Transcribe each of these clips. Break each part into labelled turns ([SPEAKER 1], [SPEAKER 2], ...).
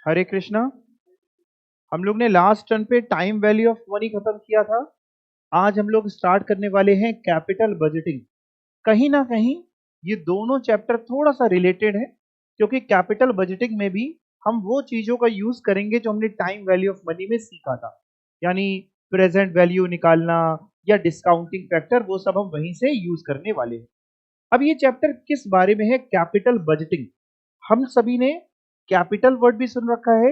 [SPEAKER 1] हरे कृष्णा। हम लोग ने लास्ट टर्न पे टाइम वैल्यू ऑफ मनी खत्म किया था। आज हम लोग स्टार्ट करने वाले हैं कैपिटल बजटिंग। कहीं ना कहीं ये दोनों चैप्टर थोड़ा सा रिलेटेड है, क्योंकि कैपिटल बजटिंग में भी हम वो चीजों का यूज करेंगे जो हमने टाइम वैल्यू ऑफ मनी में सीखा था, यानी प्रेजेंट वैल्यू निकालना या डिस्काउंटिंग फैक्टर, वो सब हम वहीं से यूज करने वाले हैं। अब ये चैप्टर किस बारे में है? Capital budgeting. हम सभी ने कैपिटल वर्ड भी सुन रखा है,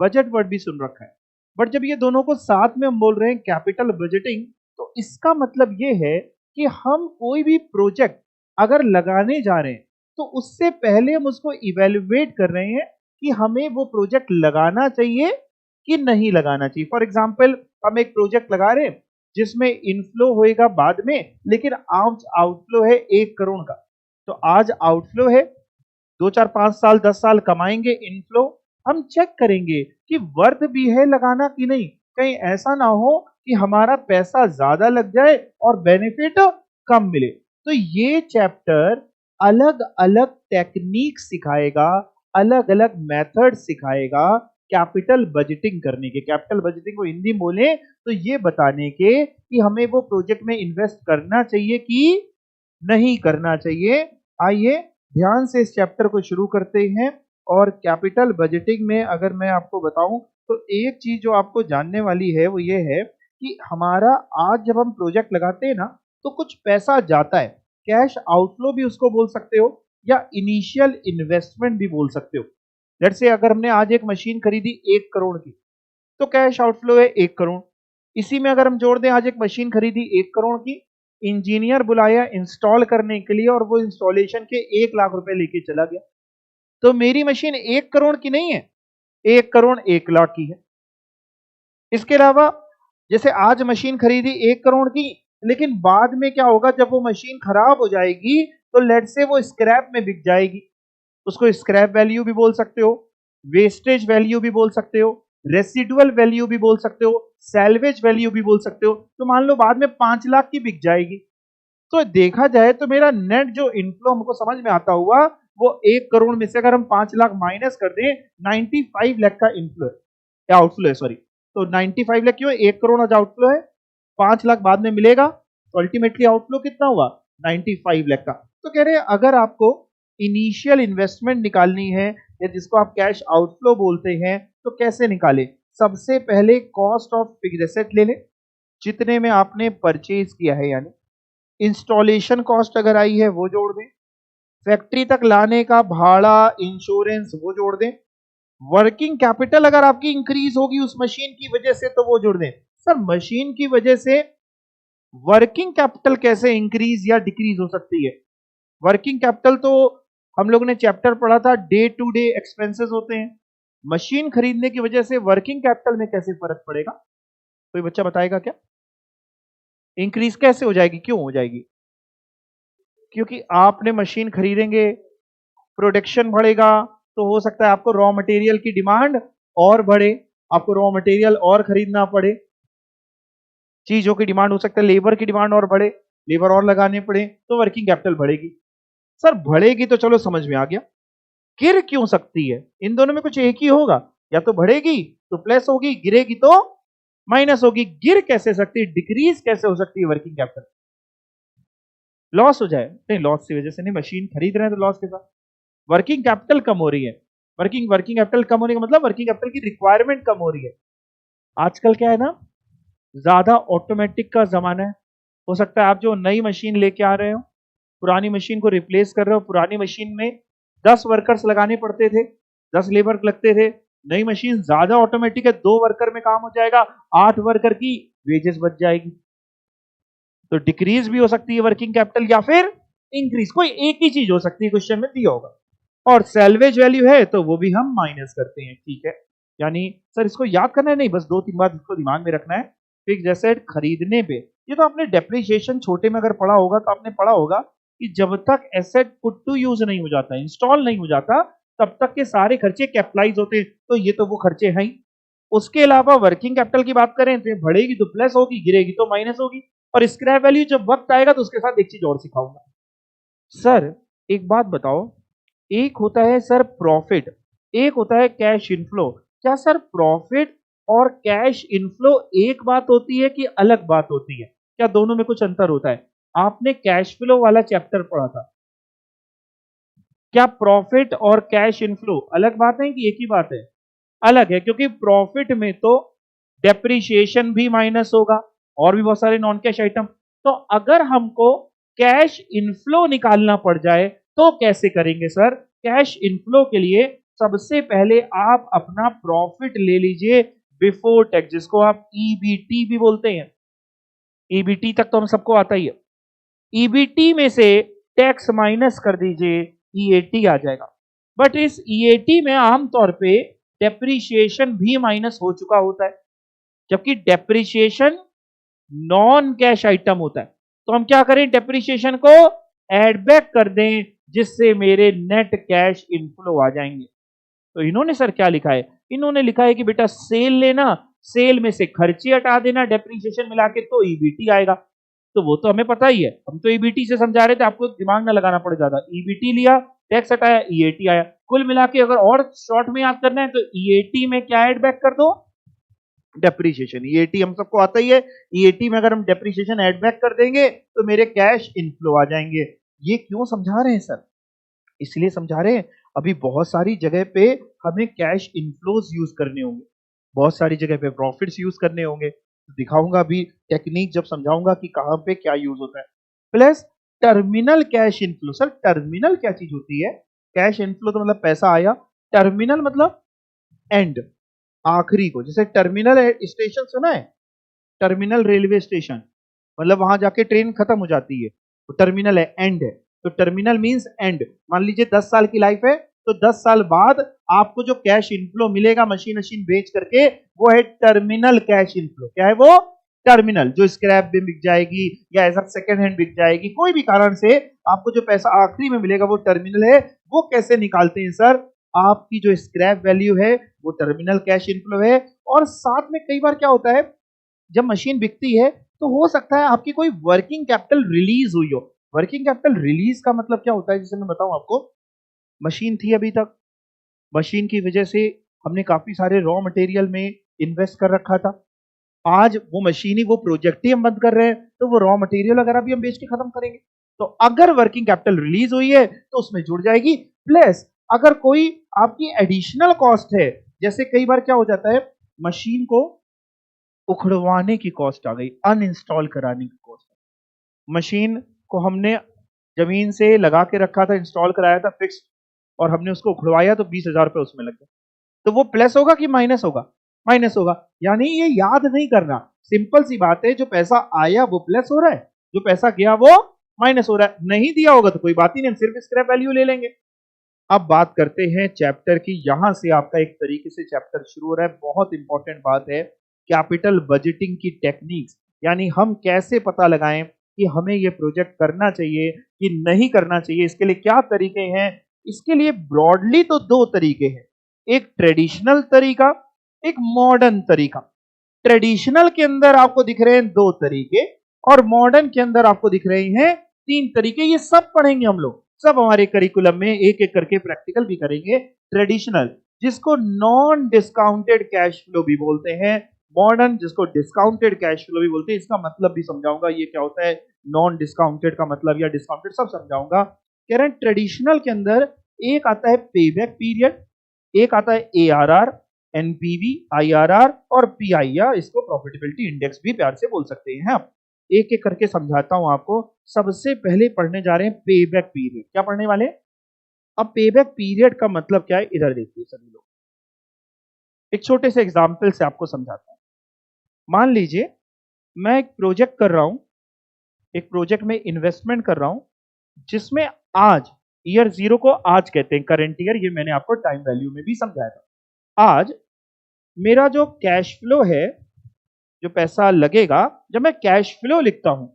[SPEAKER 1] बजट वर्ड भी सुन रखा है, बट जब ये दोनों को साथ में हम बोल रहे हैं कैपिटल बजटिंग, तो इसका मतलब ये है कि हम कोई भी प्रोजेक्ट अगर लगाने जा रहे हैं तो उससे पहले हम उसको इवेल्युएट कर रहे हैं कि हमें वो प्रोजेक्ट लगाना चाहिए कि नहीं लगाना चाहिए। फॉर एग्जाम्पल, हम एक प्रोजेक्ट लगा रहे हैं जिसमें इनफ्लो होएगा बाद में, लेकिन आज आउटफ्लो है 1 करोड़ का। तो आज आउटफ्लो है, 2 4 5 साल 10 साल कमाएंगे इनफ्लो। हम चेक करेंगे कि वर्थ भी है लगाना कि नहीं। कहीं ऐसा ना हो कि हमारा पैसा ज्यादा लग जाए और बेनिफिट कम मिले। तो ये चैप्टर अलग अलग टेक्निक सिखाएगा, अलग अलग मेथड सिखाएगा कैपिटल बजटिंग करने के। कैपिटल बजटिंग को हिंदी बोले तो ये बताने के कि हमें वो प्रोजेक्ट में इन्वेस्ट करना चाहिए कि नहीं करना चाहिए। आइए ध्यान से इस चैप्टर को शुरू करते हैं। और कैपिटल बजटिंग में अगर मैं आपको बताऊं तो एक चीज जो आपको जानने वाली है वो ये है कि हमारा आज जब हम प्रोजेक्ट लगाते हैं ना, तो कुछ पैसा जाता है। कैश आउटफ्लो भी उसको बोल सकते हो या इनिशियल इन्वेस्टमेंट भी बोल सकते हो। लेट्स से अगर हमने आज एक मशीन खरीदी 1 करोड़ की, तो कैश आउटफ्लो है 1 करोड़। इसी में अगर हम जोड़ दें, आज एक मशीन खरीदी 1 करोड़ की, इंजीनियर बुलाया इंस्टॉल करने के लिए और वो इंस्टॉलेशन के 1 लाख रुपए लेके चला गया, तो मेरी मशीन 1 करोड़ की नहीं है, 1 करोड़ 1 लाख की है। इसके अलावा जैसे आज मशीन खरीदी 1 करोड़ की, लेकिन बाद में क्या होगा, जब वो मशीन खराब हो जाएगी तो लेट से वो स्क्रैप में बिक जाएगी। उसको स्क्रैप वैल्यू भी बोल सकते हो, वेस्टेज वैल्यू भी बोल सकते हो, रेसिडुअल वैल्यू भी बोल सकते हो, सैल्वेज वैल्यू भी बोल सकते हो। तो मान लो बाद में 5 लाख की बिक जाएगी, तो देखा जाए तो मेरा नेट जो इनफ्लो हमको समझ में आता हुआ, वो 1 करोड़ में से अगर हम 5 लाख माइनस कर दें, 95 लाख का इनफ्लो है या आउटफ्लो है, सॉरी। तो 95 लाख क्यों है? 1 करोड़ आज आउटफ्लो है, 5 लाख बाद में मिलेगा, तो अल्टीमेटली आउटफ्लो कितना हुआ? 95 लाख का। तो कह रहे हैं अगर आपको इनिशियल इन्वेस्टमेंट निकालनी है या जिसको आप कैश आउटफ्लो बोलते हैं, तो कैसे निकालें? सबसे पहले कॉस्ट ऑफ फिक्स्ड एसेट ले लें, जितने में आपने परचेज किया है, यानी इंस्टॉलेशन कॉस्ट अगर आई है वो जोड़ दें, फैक्ट्री तक लाने का भाड़ा, इंश्योरेंस वो जोड़ दें, वर्किंग कैपिटल अगर आपकी इंक्रीज होगी उस मशीन की वजह से तो वो जोड़ दें। सर मशीन की वजह से वर्किंग कैपिटल कैसे इंक्रीज या डिक्रीज हो सकती है? वर्किंग कैपिटल तो हम लोग ने चैप्टर पढ़ा था, डे टू डे एक्सपेंसेस होते हैं। मशीन खरीदने की वजह से वर्किंग कैपिटल में कैसे फर्क पड़ेगा? कोई बच्चा बताएगा क्या? इंक्रीज कैसे हो जाएगी, क्यों हो जाएगी? क्योंकि आपने मशीन खरीदेंगे, प्रोडक्शन बढ़ेगा, तो हो सकता है आपको रॉ मटेरियल की डिमांड और बढ़े, आपको रॉ मटेरियल और खरीदना पड़े। चीजों की डिमांड हो सकता है, लेबर की डिमांड और बढ़े, लेबर और लगाने पड़े, तो वर्किंग कैपिटल बढ़ेगी। सर बढ़ेगी तो चलो समझ में आ गया, गिर क्यों सकती है? इन दोनों में कुछ एक ही होगा, या तो बढ़ेगी तो प्लस होगी, गिरेगी तो माइनस होगी। गिर कैसे सकती है, डिक्रीज कैसे हो सकती है वर्किंग कैपिटल? लॉस हो जाए? नहीं, लॉस की वजह से नहीं, मशीन खरीद रहे हैं तो लॉस के साथ। वर्किंग कैपिटल कम हो रही है, वर्किंग वर्किंग कैपिटल कम होने का मतलब वर्किंग कैपिटल की रिक्वायरमेंट कम हो रही है। आजकल क्या है ना, ज्यादा ऑटोमेटिक का जमाना है। हो सकता है आप जो नई मशीन लेके आ रहे हो, पुरानी मशीन को रिप्लेस कर रहे हो। पुरानी मशीन में 10 वर्कर्स लगाने पड़ते थे, 10 लेबर लगते थे। नई मशीन ज्यादा ऑटोमेटिक है, 2 वर्कर में काम हो जाएगा, 8 वर्कर की वेजेस बच जाएगी। तो डिक्रीज भी हो सकती है वर्किंग कैपिटल या फिर इंक्रीज, कोई एक ही चीज हो सकती है, क्वेश्चन में दिया होगा। और सैल्वेज वैल्यू है तो वो भी हम माइनस करते हैं, ठीक है। यानी सर इसको याद करना है नहीं, बस 2 3 बात इसको दिमाग में रखना है। फिक्स्ड एसेट खरीदने पे, ये तो आपने डेप्रिसिएशन छोटे में अगर पढ़ा होगा तो आपने पढ़ा होगा कि जब तक एसेट पुट टू यूज नहीं हो जाता, इंस्टॉल नहीं हो जाता, तब तक के सारे खर्चे कैपिटलाइज होते हैं। तो ये तो वो खर्चे हैं ही। उसके अलावा वर्किंग कैपिटल की बात करें तो बढ़ेगी तो प्लस होगी, गिरेगी तो माइनस होगी। और स्क्रैप वैल्यू जब वक्त आएगा तो उसके साथ एक चीज और सिखाऊंगा। सर एक बात बताओ, एक होता है सर प्रॉफिट, एक होता है कैश इनफ्लो। क्या सर प्रॉफिट और कैश इनफ्लो एक बात होती है कि अलग बात होती है? क्या दोनों में कुछ अंतर होता है? आपने कैश फ्लो वाला चैप्टर पढ़ा था, क्या प्रॉफिट और कैश इनफ्लो अलग बात है कि एक ही बात है? अलग है, क्योंकि प्रॉफिट में तो डेप्रिसिएशन भी माइनस होगा और भी बहुत सारे नॉन कैश आइटम। तो अगर हमको कैश इनफ्लो निकालना पड़ जाए तो कैसे करेंगे सर? कैश इनफ्लो के लिए सबसे पहले आप अपना प्रॉफिट ले लीजिए बिफोर टैक्स, जिसको आप ईबीटी भी बोलते हैं। ईबीटी तक तो हम सबको आता ही है। ईबीटी में से टैक्स माइनस कर दीजिए, ईएटी आ जाएगा। बट इस ईएटी में आमतौर पे डेप्रिसिएशन भी माइनस हो चुका होता है, जबकि डेप्रिसिएशन नॉन कैश आइटम होता है। तो हम क्या करें, डेप्रिसिएशन को एड बैक कर दें, जिससे मेरे नेट कैश इनफ्लो आ जाएंगे। तो इन्होंने सर क्या लिखा है? इन्होंने लिखा है कि बेटा सेल लेना, सेल में से खर्चे हटा देना, डेप्रिसिएशन मिला के तो ईबीटी आएगा। तो वो तो हमें पता ही है, हम तो ईबीटी से समझा रहे थे, आपको दिमाग ना लगाना पड़ जाता। ईबीटी लिया, टैक्स हटाया, ईएटी आया। कुल मिला के अगर और शॉर्ट में याद करना है तो ईएटी में क्या एड बैक कर दो? डेप्रिसिएशन। ईएटी हम सबको आता ही है। ईएटी में अगर हम डेप्रिसिएशन एड बैक कर देंगे तो मेरे कैश इनफ्लो आ जाएंगे। ये क्यों समझा रहे हैं सर? इसलिए समझा रहे हैं, अभी बहुत सारी जगह पे हमें कैश इनफ्लोज यूज करने होंगे, बहुत सारी जगह पे प्रॉफिट्स यूज करने होंगे। तो दिखाऊंगा अभी टेक्निक जब समझाऊंगा कि कहां पे क्या यूज होता है। Plus terminal cash inflow. Sir terminal क्या चीज होती है? कैश इनफ्लो तो मतलब पैसा आया, टर्मिनल मतलब एंड, आखिरी को। जैसे टर्मिनल स्टेशन सुना है? टर्मिनल रेलवे स्टेशन मतलब वहां जाके ट्रेन खत्म हो जाती है, तो टर्मिनल है, एंड है। तो टर्मिनल मींस एंड। मान लीजिए 10 साल की लाइफ है, तो 10 साल बाद आपको जो कैश इनफ्लो मिलेगा मशीन मशीन बेच करके, वो है टर्मिनल कैश इनफ्लो। क्या है वो? टर्मिनल, जो स्क्रैप में बिक जाएगी या ऐसा सेकंड हैंड बिक जाएगी, कोई भी कारण से आपको जो पैसा आखिरी में मिलेगा वो टर्मिनल है। वो कैसे निकालते हैं सर? आपकी जो स्क्रैप वैल्यू है वो टर्मिनल कैश इनफ्लो है। और साथ में कई बार क्या होता है, जब मशीन बिकती है तो हो सकता है आपकी कोई वर्किंग कैपिटल रिलीज हुई हो। वर्किंग कैपिटल रिलीज का मतलब क्या होता है, जैसे मैं बताऊं आपको, मशीन थी अभी तक, मशीन की वजह से हमने काफी सारे रॉ मटेरियल में इन्वेस्ट कर रखा था। आज वो मशीन ही, वो प्रोजेक्ट ही हम बंद कर रहे हैं, तो वो रॉ मटेरियल वगैरह भी हम बेच के खत्म करेंगे। तो अगर वर्किंग कैपिटल रिलीज हुई है तो उसमें जुड़ जाएगी। प्लस अगर कोई आपकी एडिशनल कॉस्ट है, जैसे कई बार क्या हो जाता है, मशीन को उखड़वाने की कॉस्ट आ गई, अनइंस्टॉल कराने की कॉस्ट। मशीन को हमने जमीन से लगा के रखा था, इंस्टॉल कराया था फिक्स, और हमने उसको उखड़वाया तो 20,000 रुपए उसमें लग गए। तो वो प्लस होगा कि माइनस होगा? माइनस होगा। यानी ये याद नहीं करना, सिंपल सी बात है, जो पैसा आया वो प्लस हो रहा है, जो पैसा गया वो माइनस हो रहा है। नहीं दिया होगा तो कोई बात ही नहीं, सिर्फ स्क्रैप वैल्यू ले लेंगे। अब बात करते हैं चैप्टर की। यहां से आपका एक तरीके से चैप्टर शुरू हो रहा है। बहुत इंपॉर्टेंट बात है, कैपिटल बजटिंग की टेक्निक्स, यानी हम कैसे पता लगाएं कि हमें ये प्रोजेक्ट करना चाहिए कि नहीं करना चाहिए, इसके लिए क्या तरीके हैं। इसके लिए ब्रॉडली तो दो तरीके हैं, एक ट्रेडिशनल तरीका, एक मॉडर्न तरीका। ट्रेडिशनल के अंदर आपको दिख रहे हैं दो तरीके, और मॉडर्न के अंदर आपको दिख रहे हैं तीन तरीके। ये सब पढ़ेंगे हम लोग, सब हमारे करिकुलम में एक एक करके प्रैक्टिकल भी करेंगे। ट्रेडिशनल, जिसको नॉन डिस्काउंटेड कैश फ्लो भी बोलते हैं, मॉडर्न जिसको डिस्काउंटेड कैश फ्लो भी बोलते हैं। इसका मतलब भी समझाऊंगा, ये क्या होता है नॉन डिस्काउंटेड का मतलब, या डिस्काउंटेड, सब समझाऊंगा। कह रहे हैं ट्रेडिशनल के अंदर एक आता है पेबैक पीरियड, एक आता है एआरआर, एनपीवी, आईआरआर और पीआई, या इसको प्रॉफिटेबिलिटी इंडेक्स भी प्यार से बोल सकते हैं आप। एक एक करके समझाता हूं आपको। सबसे पहले पढ़ने जा रहे हैं पेबैक पीरियड। क्या पढ़ने वाले? अब पेबैक पीरियड का मतलब क्या है, इधर देखिए सभी लोग, एक छोटे से एग्जाम्पल से आपको समझाता हूं। मान लीजिए मैं एक प्रोजेक्ट कर रहा हूं, एक प्रोजेक्ट में इन्वेस्टमेंट कर रहा हूं, जिसमें आज, ईयर जीरो को आज कहते हैं, करंट ईयर, ये मैंने आपको टाइम वैल्यू में भी समझाया था। आज मेरा जो कैश फ्लो है, जो पैसा लगेगा, जब मैं कैश फ्लो लिखता हूं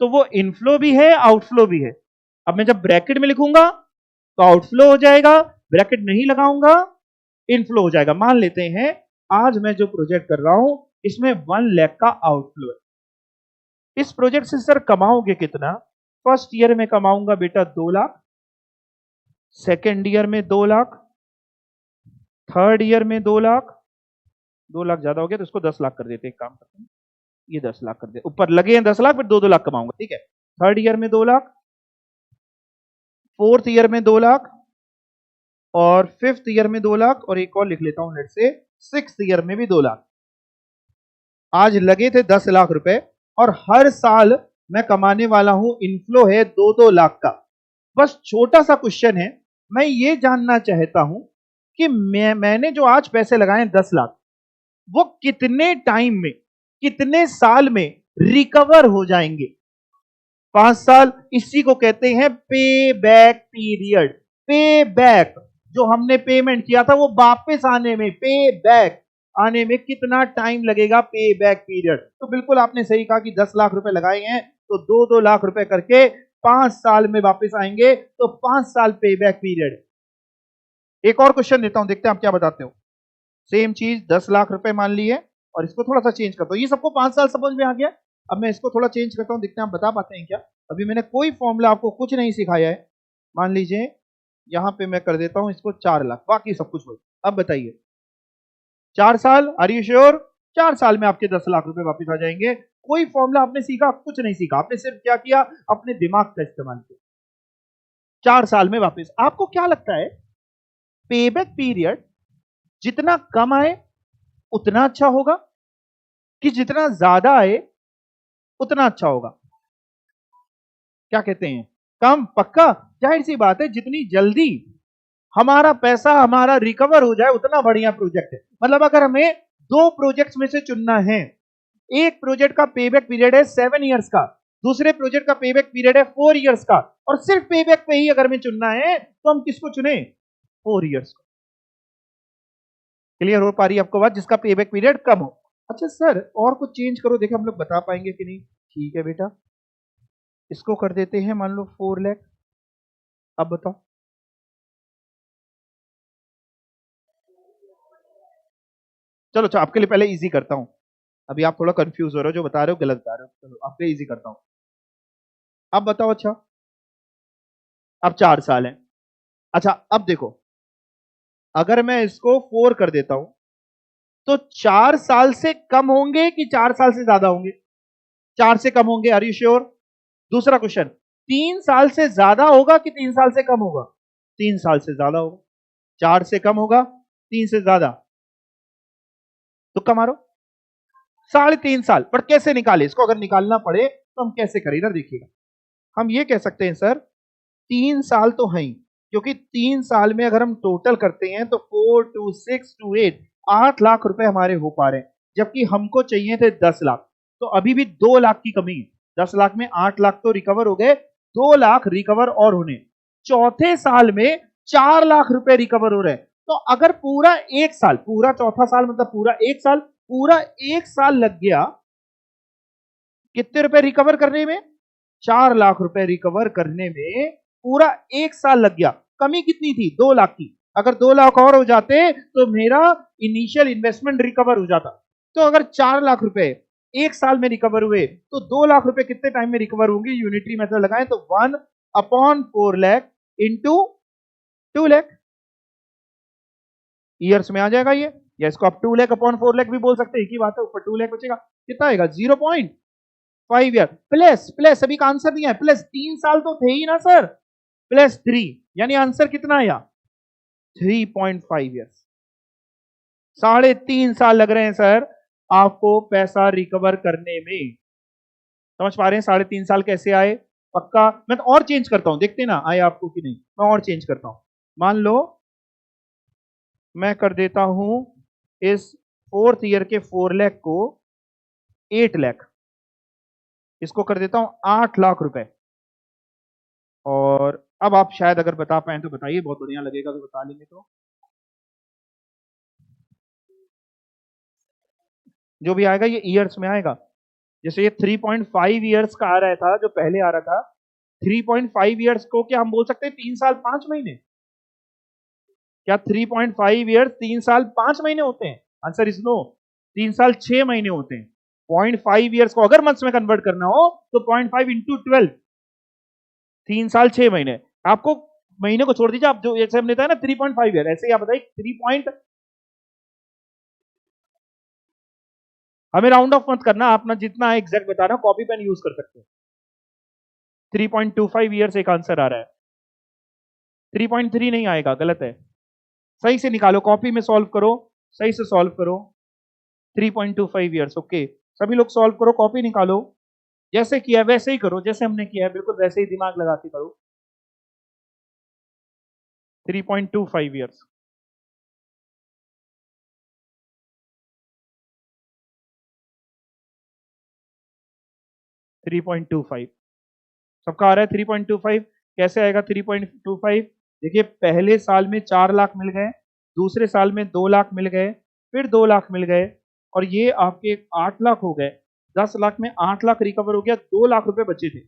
[SPEAKER 1] तो वो इनफ्लो भी है, आउटफ्लो भी है। अब मैं जब ब्रैकेट में लिखूंगा तो आउटफ्लो हो जाएगा, ब्रैकेट नहीं लगाऊंगा इनफ्लो हो जाएगा। मान लेते हैं आज मैं जो प्रोजेक्ट कर रहा हूं, इसमें 1 लाख का आउटफ्लो है। इस प्रोजेक्ट से सर कमाओगे कितना? फर्स्ट ईयर में कमाऊंगा बेटा 2 लाख, सेकेंड ईयर में 2 लाख, थर्ड ईयर में 2 लाख, 2 लाख ज्यादा हो गया तो इसको 10 लाख कर देते, एक काम करते हैं ये 10 लाख कर दे, ऊपर लगे हैं 10 लाख, फिर 2-2 लाख कमाऊंगा, ठीक है। थर्ड ईयर में 2 लाख, फोर्थ ईयर में 2 लाख, और फिफ्थ ईयर में 2 लाख, और एक और लिख लेता हूं लेट से, सिक्स्थ ईयर में भी 2 लाख। आज लगे थे 10 लाख रुपए, और हर साल मैं कमाने वाला हूं, इनफ्लो है 2-2 लाख का। बस छोटा सा क्वेश्चन है, मैं ये जानना चाहता हूं कि मैंने जो आज पैसे लगाए 10 लाख, वो कितने टाइम में, कितने साल में रिकवर हो जाएंगे? 5 साल। इसी को कहते हैं पे बैक पीरियड। पे बैक, जो हमने पेमेंट किया था वो वापस आने में, पे बैक आने में कितना टाइम लगेगा, पे बैक पीरियड। तो बिल्कुल आपने सही कहा कि 10 लाख रुपए लगाए हैं तो 2-2 लाख रुपए करके 5 साल में वापस आएंगे, तो 5 साल पे बैक पीरियड। एक और क्वेश्चन देता हूं, देखते हैं आप क्या बताते हो। सेम चीज 10 लाख रुपए मान लिए, और इसको थोड़ा सा चेंज करता हूं, ये सबको 5 साल समझ में आ गया। अब मैं इसको थोड़ा चेंज करता हूं, देखते हैं आप बता पाते हैं क्या। अभी मैंने कोई फॉर्मूला आपको कुछ नहीं सिखाया है। मान लीजिए यहां पे मैं कर देता हूं इसको 4 लाख, बाकी सब कुछ हो। अब बताइए 4 साल, आर यू श्योर? 4 साल में आपके 10 लाख रुपए वापस आ जाएंगे। कोई फॉर्मूला आपने सीखा? कुछ नहीं सीखा, आपने सिर्फ क्या किया, अपने दिमाग का इस्तेमाल किया। 4 साल में वापस। आपको क्या लगता है पेबैक पीरियड जितना कम आए उतना अच्छा होगा, कि जितना ज्यादा आए उतना अच्छा होगा? क्या कहते हैं? कम? पक्का? जाहिर सी बात है, जितनी जल्दी हमारा पैसा हमारा रिकवर हो जाए उतना बढ़िया प्रोजेक्ट है। मतलब अगर हमें 2 प्रोजेक्ट्स में से चुनना है, एक प्रोजेक्ट का पेबैक पीरियड है 7 इयर्स का, दूसरे प्रोजेक्ट का पेबैक पीरियड है 4 इयर्स का, और सिर्फ पेबैक पे ही अगर हमें चुनना है तो हम किसको चुने? 4 इयर्स को। क्लियर हो पा रही है आपको बात, जिसका पेबैक पीरियड कम हो। अच्छा सर और कुछ चेंज करो, देखे हम लोग बता पाएंगे कि नहीं। ठीक है बेटा, इसको कर देते हैं मान लो 4 लाख। अब बताओ, चलो चलो आपके लिए पहले इजी करता हूं। अभी आप थोड़ा कंफ्यूज हो रहे हो, जो बता रहे हो गलत बता रहे हो, चलो आपके लिए इजी करता हूं। अब बताओ, अच्छा अब 4 साल है। अच्छा अब देखो, अगर मैं इसको 4 कर देता हूं तो 4 साल से कम होंगे कि 4 साल से ज्यादा होंगे? 4 से कम होंगे, आर यू श्योर? दूसरा क्वेश्चन, 3 साल से ज्यादा होगा कि 3 साल से कम होगा? 3 साल से ज्यादा होगा। 4 से कम होगा, 3 से ज्यादा। तुक्का मारो। 3.5 साल। पर कैसे निकाले इसको? अगर निकालना पड़े तो हम कैसे करें, इधर देखिएगा। हम ये कह सकते हैं सर 3 साल तो है ही, क्योंकि 3 साल में अगर हम टोटल करते हैं तो 4 2 6 2 8, 8 लाख रुपए हमारे हो पा रहे हैं, जबकि हमको चाहिए थे 10 लाख। तो अभी भी 2 लाख की कमी है। 10 लाख में 8 लाख तो रिकवर हो गए, 2 लाख रिकवर और होने। चौथे साल में 4 लाख रुपए रिकवर हो रहे हैं। तो अगर पूरा एक साल, पूरा चौथा साल मतलब पूरा एक साल, पूरा एक साल लग गया कितने रुपए रिकवर करने में? 4 लाख रुपए रिकवर करने में पूरा एक साल लग गया। कमी कितनी थी? 2 लाख की। अगर 2 लाख और हो जाते तो मेरा इनिशियल इन्वेस्टमेंट रिकवर हो जाता। तो अगर 4 लाख रुपए एक साल में रिकवर हुए तो 2 लाख रुपए कितने टाइम में रिकवर होंगे? यूनिटरी मेथड लगाएं तो 1/4 लाख इंटू 2 लाख ईयर्स में आ जाएगा ये। या इसको आप 2 लाख/4 लाख भी बोल सकते हैं, एक ही बात है। ऊपर 2 लाख बचेगा, कितना आएगा? 0.5 ईयर प्लस प्लस, अभी का आंसर नहीं है, प्लस 3 साल तो थे ही ना सर, प्लस 3, यानी आंसर कितना आया? 3.5 ईयर्स। 3.5 साल लग रहे हैं सर आपको पैसा रिकवर करने में। समझ पा रहे हैं 3.5 साल कैसे आए? पक्का? मैं तो और चेंज करता हूं, देखते ना आए आपको कि नहीं। मैं और चेंज करता हूं, मान लो मैं कर देता हूं इस फोर्थ ईयर के 4 लाख को 8 लाख, इसको कर देता हूं 8 लाख रुपए। और अब आप शायद अगर बता पाए तो बताइए, बहुत बढ़िया लगेगा तो बता लेंगे तो। जो भी आएगा ये ईयर्स में आएगा। जैसे ये 3.5 ईयर्स का आ रहा था जो पहले आ रहा था, 3.5 ईयर्स को क्या हम बोल सकते हैं 3 साल 5 महीने? क्या 3.5 ईयर्स 3 साल 5 महीने होते हैं? आंसर इज नो, 3 साल 6 महीने होते हैं। 0.5 ईयर्स को अगर मंथ्स में कन्वर्ट करना हो तो 0.5 इंटू 12, 3 साल 6 महीने। आपको महीने को छोड़ दीजिए, आप जो जैसे हमने था ना 3.5 ईयर, ऐसे ही आप बताइए हमें राउंड ऑफ मत करना, अपना जितना है एग्जैक्ट बताना, कॉपी पेन यूज कर सकते हैं। 3.25 ईयर्स एक आंसर आ रहा है, 3.3 नहीं आएगा, गलत है। सही से निकालो, कॉपी में सॉल्व करो, सही से सॉल्व करो। 3.25 ईयर्स, ओके। सभी लोग सॉल्व करो, कॉपी निकालो, जैसे किया वैसे ही करो, जैसे हमने किया है बिल्कुल वैसे ही दिमाग लगा के करो। 3.25 years. Three point two five सबका आ रहा है। 3.25 कैसे आएगा 3.25? देखिए, पहले साल में 4 लाख मिल गए, दूसरे साल में 2 लाख मिल गए, फिर 2 लाख मिल गए, और ये आपके 8 लाख हो गए। 10 लाख में 8 लाख रिकवर हो गया, 2 लाख रुपए बचे थे।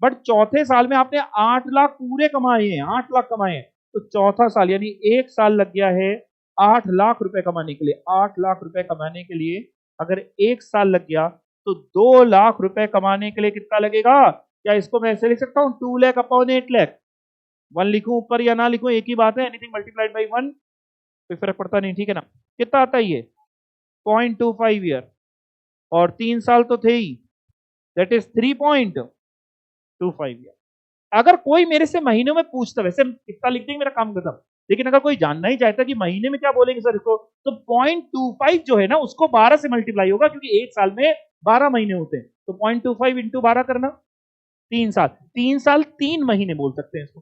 [SPEAKER 1] बट चौथे साल में आपने 8 लाख पूरे कमाए हैं, 8 लाख कमाए हैं। तो चौथा साल यानी 1 साल लग गया है 8 लाख रुपए कमाने के लिए। 8 लाख रुपए कमाने के लिए अगर 1 साल लग गया, तो 2 लाख रुपए कमाने के लिए कितना लगेगा? क्या इसको मैं ऐसे लिख सकता हूं, 2 लाख अपॉन 8 लाख? 1 लिखूं ऊपर या ना लिखूं, एक ही बात है, एनीथिंग मल्टीप्लाइड बाई 1 कोई फर्क पड़ता नहीं, ठीक है ना। कितना आता है ये? 0.25 ईयर, और 3 साल तो थे ही, दैट इज 3.25 ईयर। अगर कोई मेरे से महीनों में पूछता, वैसे कितना लिख देंगे मेरा काम खत्म, लेकिन अगर कोई जानना ही चाहता कि महीने में क्या बोलेंगे सर इसको, तो 0.25 जो है ना उसको 12 से मल्टीप्लाई होगा, क्योंकि एक साल में 12 महीने होते हैं। तो 0.25 इंटू 12 करना, 3 साल। 3 साल 3 महीने बोल सकते हैं इसको,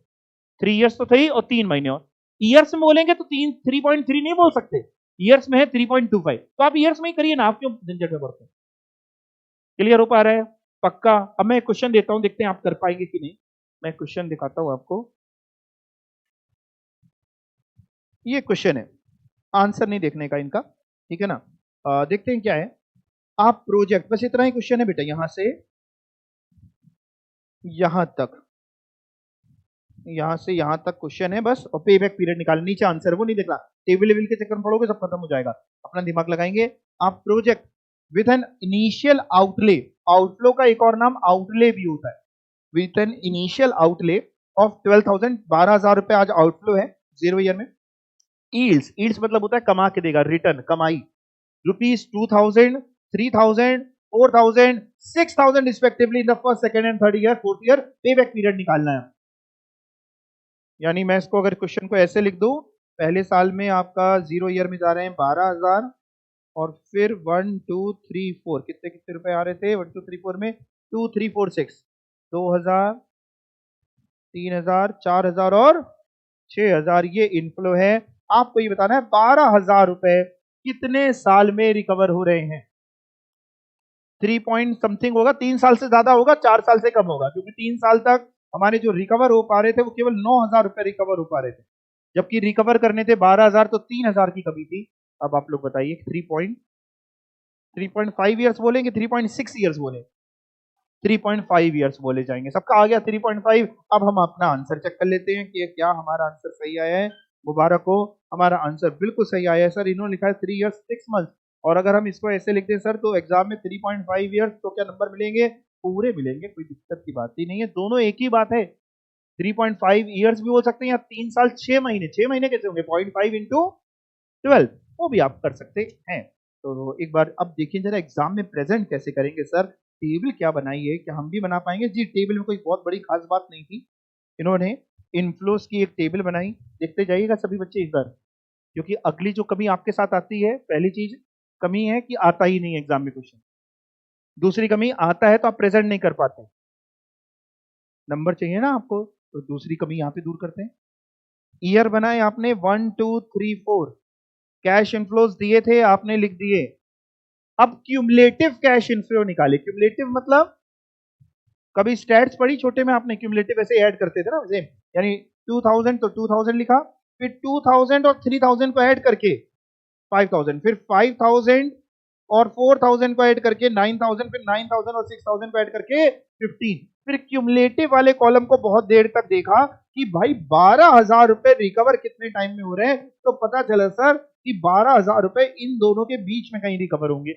[SPEAKER 1] 3 ईयर्स तो थे ही, और 3 महीने। और ईयर्स में बोलेंगे तो 3.3 नहीं बोल सकते, ईयर्स में है 3.25, तो आप ईयर्स में ही करिए ना, आप क्यों झंझट में पड़ते हैं। क्लियर हो पा रहा है? पक्का? अब मैं क्वेश्चन देता हूं, देखते हैं आप कर पाएंगे कि नहीं। मैं क्वेश्चन दिखाता हूं आपको, ये क्वेश्चन है, आंसर नहीं देखने का इनका, ठीक है ना। देखते हैं क्या है। आप प्रोजेक्ट, बस इतना ही क्वेश्चन है बेटा, यहां से यहां तक, यहां से यहां तक क्वेश्चन है बस, और पे बैक पीरियड निकाल, नीचे आंसर वो नहीं देखना, टेबल लेवल के चक्कर में पढ़ोगे सब खत्म हो जाएगा, अपना दिमाग लगाएंगे। आप project with an initial outlay, outflow का एक और नाम आउटले भी होता है, with an initial outlay of 12,000, 12,000 रुपए आज आउटफ्लो है 0 ईयर में। ईल्ड्स, ईल्ड्स मतलब होता है कमा के देगा, रिटर्न, कमाई, rupees 2,000, 3,000, 4,000, 6,000 respectively in the first, second and third year, fourth year, पे बैक पीरियड निकालना है। यानी मैं इसको अगर क्वेश्चन को ऐसे लिख दूं, पहले साल में आपका 0 ईयर में जा रहे हैं 12,000, और फिर 1 2 3 4 कितने कितने रुपए आ रहे थे 1 2 3 4 में, 2 3 4 6, 2,000, 3,000, 4,000 और 6,000, ये इनफ्लो है। आपको ये बताना है 12,000 रुपए कितने साल में रिकवर हो रहे हैं। 3 पॉइंट समथिंग होगा, 3 साल से ज्यादा होगा, 4 साल से कम होगा, क्योंकि 3 साल तक हमारे जो रिकवर हो पा रहे थे वो केवल 9,000 रुपए रिकवर हो पा रहे थे, जबकि रिकवर करने थे 12,000, तो 3,000 की कमी थी। अब आप लोग बताइए 3.5 ईयर्स बोलेंगे, 3.6 ईयर्स बोले, 3.5 ईयर्स बोले जाएंगे, सबका आ गया 3.5। अब हम अपना आंसर चेक कर लेते हैं कि क्या हमारा आंसर सही आया है। मुबारक हो, हमारा आंसर बिल्कुल सही आया है सर। इन्होंने लिखा है 3 ईयर्स 6 मंथ, और अगर हम इसको ऐसे लिखते हैं सर, तो एग्जाम में 3.5 ईयर्स, तो क्या नंबर मिलेंगे? पूरे मिलेंगे, कोई दिक्कत की बात ही नहीं है, दोनों एक ही बात है। 3.5 ईयर्स भी हो सकते हैं, या 3 साल 6 महीने, 6 महीने कैसे होंगे? 0.5 इंटू 12, वो भी आप कर सकते हैं। तो एक बार अब देखिए जरा, एग्जाम में प्रेजेंट कैसे करेंगे सर, टेबल क्या बनाई है, क्या हम भी बना पाएंगे? जी, टेबल में कोई बहुत बड़ी खास बात नहीं थी, इन्होंने इनफ्लोस की एक टेबल बनाई, देखते जाइएगा सभी बच्चे इस बार, क्योंकि अगली जो कमी आपके साथ आती है, पहली चीज कमी है कि आता ही नहीं एग्जाम में क्वेश्चन, दूसरी कमी आता है तो आप प्रेजेंट नहीं कर पाते, नंबर चाहिए ना आपको, तो दूसरी कमी यहाँ पे दूर करते हैं। ईयर बनाए आपने 1 2 3 4, कैश इनफ्लोज दिए थे आपने लिख दिए। अब क्यूमुलेटिव कैश इनफ्लो निकाले। क्यूमुलेटिव मतलब, कभी स्टैट्स पढ़ी छोटे में आपने? क्यूमुलेटिव ऐसे ऐड करते थे ना सेम, यानी 2,000 तो 2,000 लिखा, फिर 2,000 और 3,000 को ऐड करके 5,000, फिर 5,000 और 4,000 को ऐड करके 9,000, फिर 9,000 और 6,000 को ऐड करके 15। फिर क्यूमुलेटिव वाले कॉलम को बहुत देर तक देखा कि भाई 12,000 रुपए रिकवर कितने टाइम में हो रहे हैं, तो पता चला सर कि 12,000 रुपए इन दोनों के बीच में कहीं रिकवर होंगे।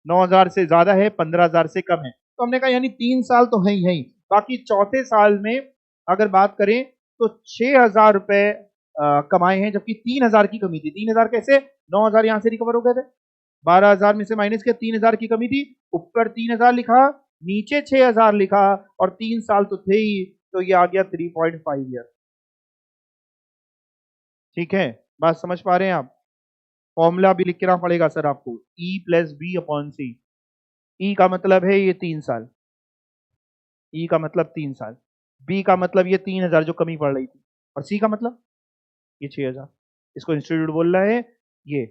[SPEAKER 1] 9,000 से ज्यादा है, 15,000 से कम है, तो हमने कहा यानी 3 साल तो है ही। बाकी चौथे साल में अगर बात करें तो 6,000 रुपए कमाए हैं, जबकि 3,000 की कमी थी। 3,000 कैसे? 9,000 यहां से रिकवर हो गए थे, 12,000 में से माइनस किया, 3,000 की कमी थी, ऊपर 3,000 लिखा, नीचे 6,000 लिखा, और 3 साल तो थे ही, तो ये आ गया 3.5 ईयर। ठीक है, बात समझ पा रहे हैं आप? फॉर्मूला भी लिखना पड़ेगा सर आपको, E plus B upon C. ई का मतलब है ये 3 साल, ई का मतलब 3 साल, बी का मतलब ये 3,000 जो कमी पड़ रही थी, और सी का मतलब ये 6,000। इसको इंस्टीट्यूट बोल रहा है ये,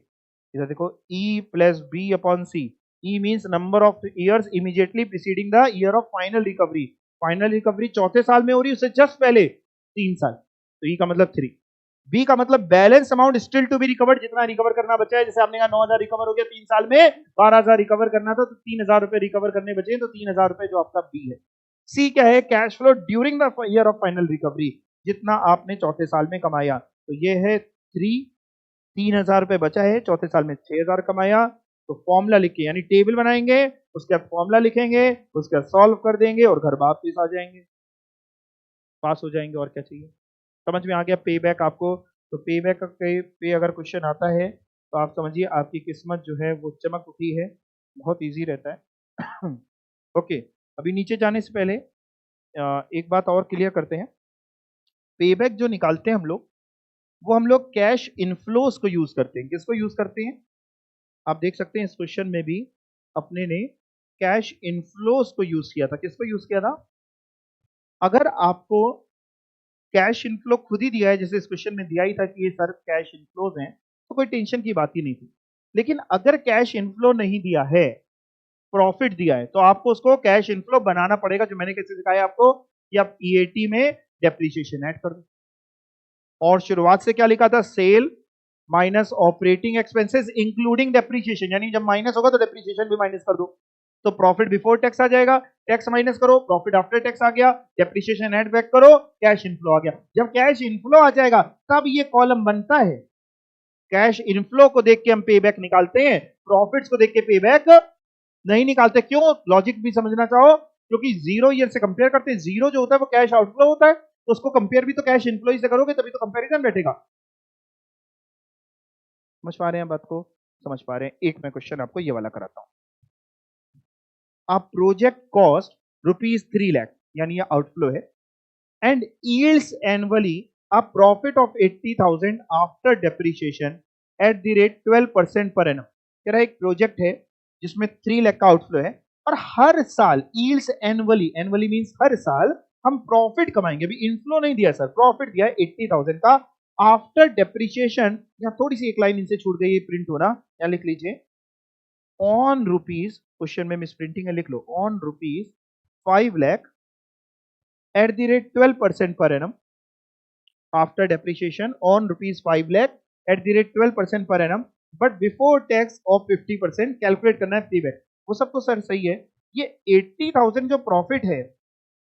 [SPEAKER 1] इधर देखो, E plus B upon C. E means number of years immediately preceding the year of final recovery. Final recovery चौथे साल में हो रही है, उससे जस्ट पहले 3 साल, तो ई का मतलब 3। बी का मतलब balance amount still to be recovered, जितना रिकवर करना बचा है। जैसे आपने कहा 9,000 रिकवर हो गया 3 साल में, 12,000 रिकवर करना था, तो 3,000 रुपए रिकवर करने बचे, तो 3,000 रुपए जो आपका बी है। सी क्या है? Cash flow during the year of final recovery, जितना आपने चौथे साल में कमाया, तो ये है 3। 3,000 रुपए बचा है, चौथे साल में 6,000 कमाया, तो फॉर्मूला लिख के, यानी टेबल बनाएंगे, उसके बाद फॉर्मूला लिखेंगे, उसके बाद सॉल्व कर देंगे और घर वापस आ जाएंगे, पास हो जाएंगे, और क्या चाहिए। समझ में आ गया पे बैक आपको? तो पे बैक पे अगर क्वेश्चन आता है तो आप समझिए आपकी किस्मत जो है वो चमक उठी है, बहुत इजी रहता है। ओके, अभी नीचे जाने से पहले एक बात और क्लियर करते हैं। पे बैक जो निकालते हैं हम लोग, वो हम लोग कैश इनफ्लोस को यूज करते हैं। किसको यूज करते हैं? आप देख सकते हैं इस क्वेश्चन में भी अपने ने कैश इनफ्लोस को यूज किया था। किसको यूज किया था? अगर आपको कैश इनफ्लो खुद ही दिया है, जैसे इस क्वेश्चन में दिया ही था कि ये सर कैश इनफ्लोज हैं, तो कोई टेंशन की बात ही नहीं थी। लेकिन अगर कैश इनफ्लो नहीं दिया है, प्रॉफिट दिया है, तो आपको उसको कैश इनफ्लो बनाना पड़ेगा। जो मैंने कैसे सिखाया आपको कि आप ईएटी में डेप्रीशिएशन ऐड कर दो, और शुरुआत से क्या लिखा था? Sale minus operating expenses including depreciation, यानी जब माइनस होगा तो डेप्रीशिएशन भी माइनस कर दो। तो प्रॉफिट बिफोर टैक्स आ जाएगा, टैक्स माइनस करो, प्रॉफिट आफ्टर टैक्स आ गया, डेप्रीशिएशन ऐड बैक करो, कैश इनफ्लो आ गया। जब कैश इनफ्लो आ जाएगा तब ये कॉलम बनता है। कैश इनफ्लो को देख के हम पे बैक निकालते हैं, प्रॉफिट्स को देख के पे बैक नहीं निकालते। क्यों? लॉजिक भी समझना चाहो, क्योंकि जीरो ईयर से कंपेयर करते हैं। जीरो जो होता है वो कैश आउटफ्लो होता है, तो उसको कंपेयर भी तो कैश इनफ्लो से करोगे, तभी तो कंपेरिजन बैठेगा। समझ पा रहे हैं बात को? समझ पा रहे हैं? एक मैं क्वेश्चन आपको ये वाला कराता हूं। आप प्रोजेक्ट कॉस्ट ₹3 लाख, यानी ये आउटफ्लो है, and yields annually a profit of 80,000 after depreciation eight the rate 12% per annum. तेरा एक प्रोजेक्ट है जिसमें 3 लाख का आउटफ्लो है, और हर साल यील्ड्स एनुअली, एनुअली मींस हर साल हम प्रॉफिट कमाएंगे। अभी इनफ्लो नहीं दिया सर, प्रॉफिट दिया है 80,000 का आफ्टर डेप्रिसिएशन। यहां थोड़ी सी एक लाइन इनसे छूट गई है प्रिंट होना, यहां लिख लीजिए, ऑन रुपीज, क्वेश्चन में मिस प्रिंटिंग है, लिख लो, on rupees 5 lakh at the rate 12% per annum after depreciation on rupees 5 lakh at the rate 12% per annum, but before tax of 50%। Calculate करना है पे बैक। वो सब तो सर सही है, ये 80,000 जो प्रॉफिट है,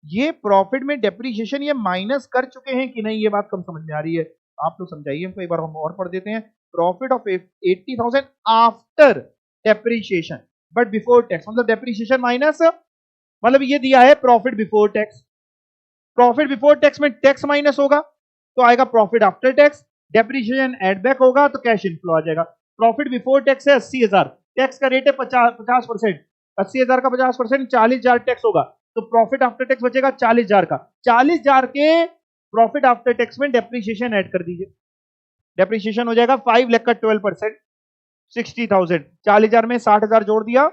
[SPEAKER 1] ये प्रॉफिट में डेप्रिसिएशन ये माइनस कर चुके हैं कि नहीं, ये बात कम समझ में आ रही है। आप लोग समझाइए हमको, एक बार हम और पढ़ देते हैं। Profit of 80,000 after depreciation but before tax, मतलब डेप्रिसिएशन माइनस, मतलब ये दिया है profit before tax. Profit before tax में टैक्स माइनस होगा तो आएगा profit after tax, depreciation add back होगा तो कैश इनफ्लो आ जाएगा। प्रॉफिट बिफोर टैक्स है 80,000, टैक्स का रेट है 50%, 80,000 का 50%, 40,000 टैक्स होगा, तो प्रॉफिट आफ्टर टैक्स बचेगा 40,000 का। 40,000 के प्रॉफिट आफ्टर टैक्स में डेप्रिसिएशन ऐड कर दीजिए, डेप्रिसिएशन हो जाएगा 5 लाख का 12%, 60,000। 40,000 में 60,000 जोड़ दिया,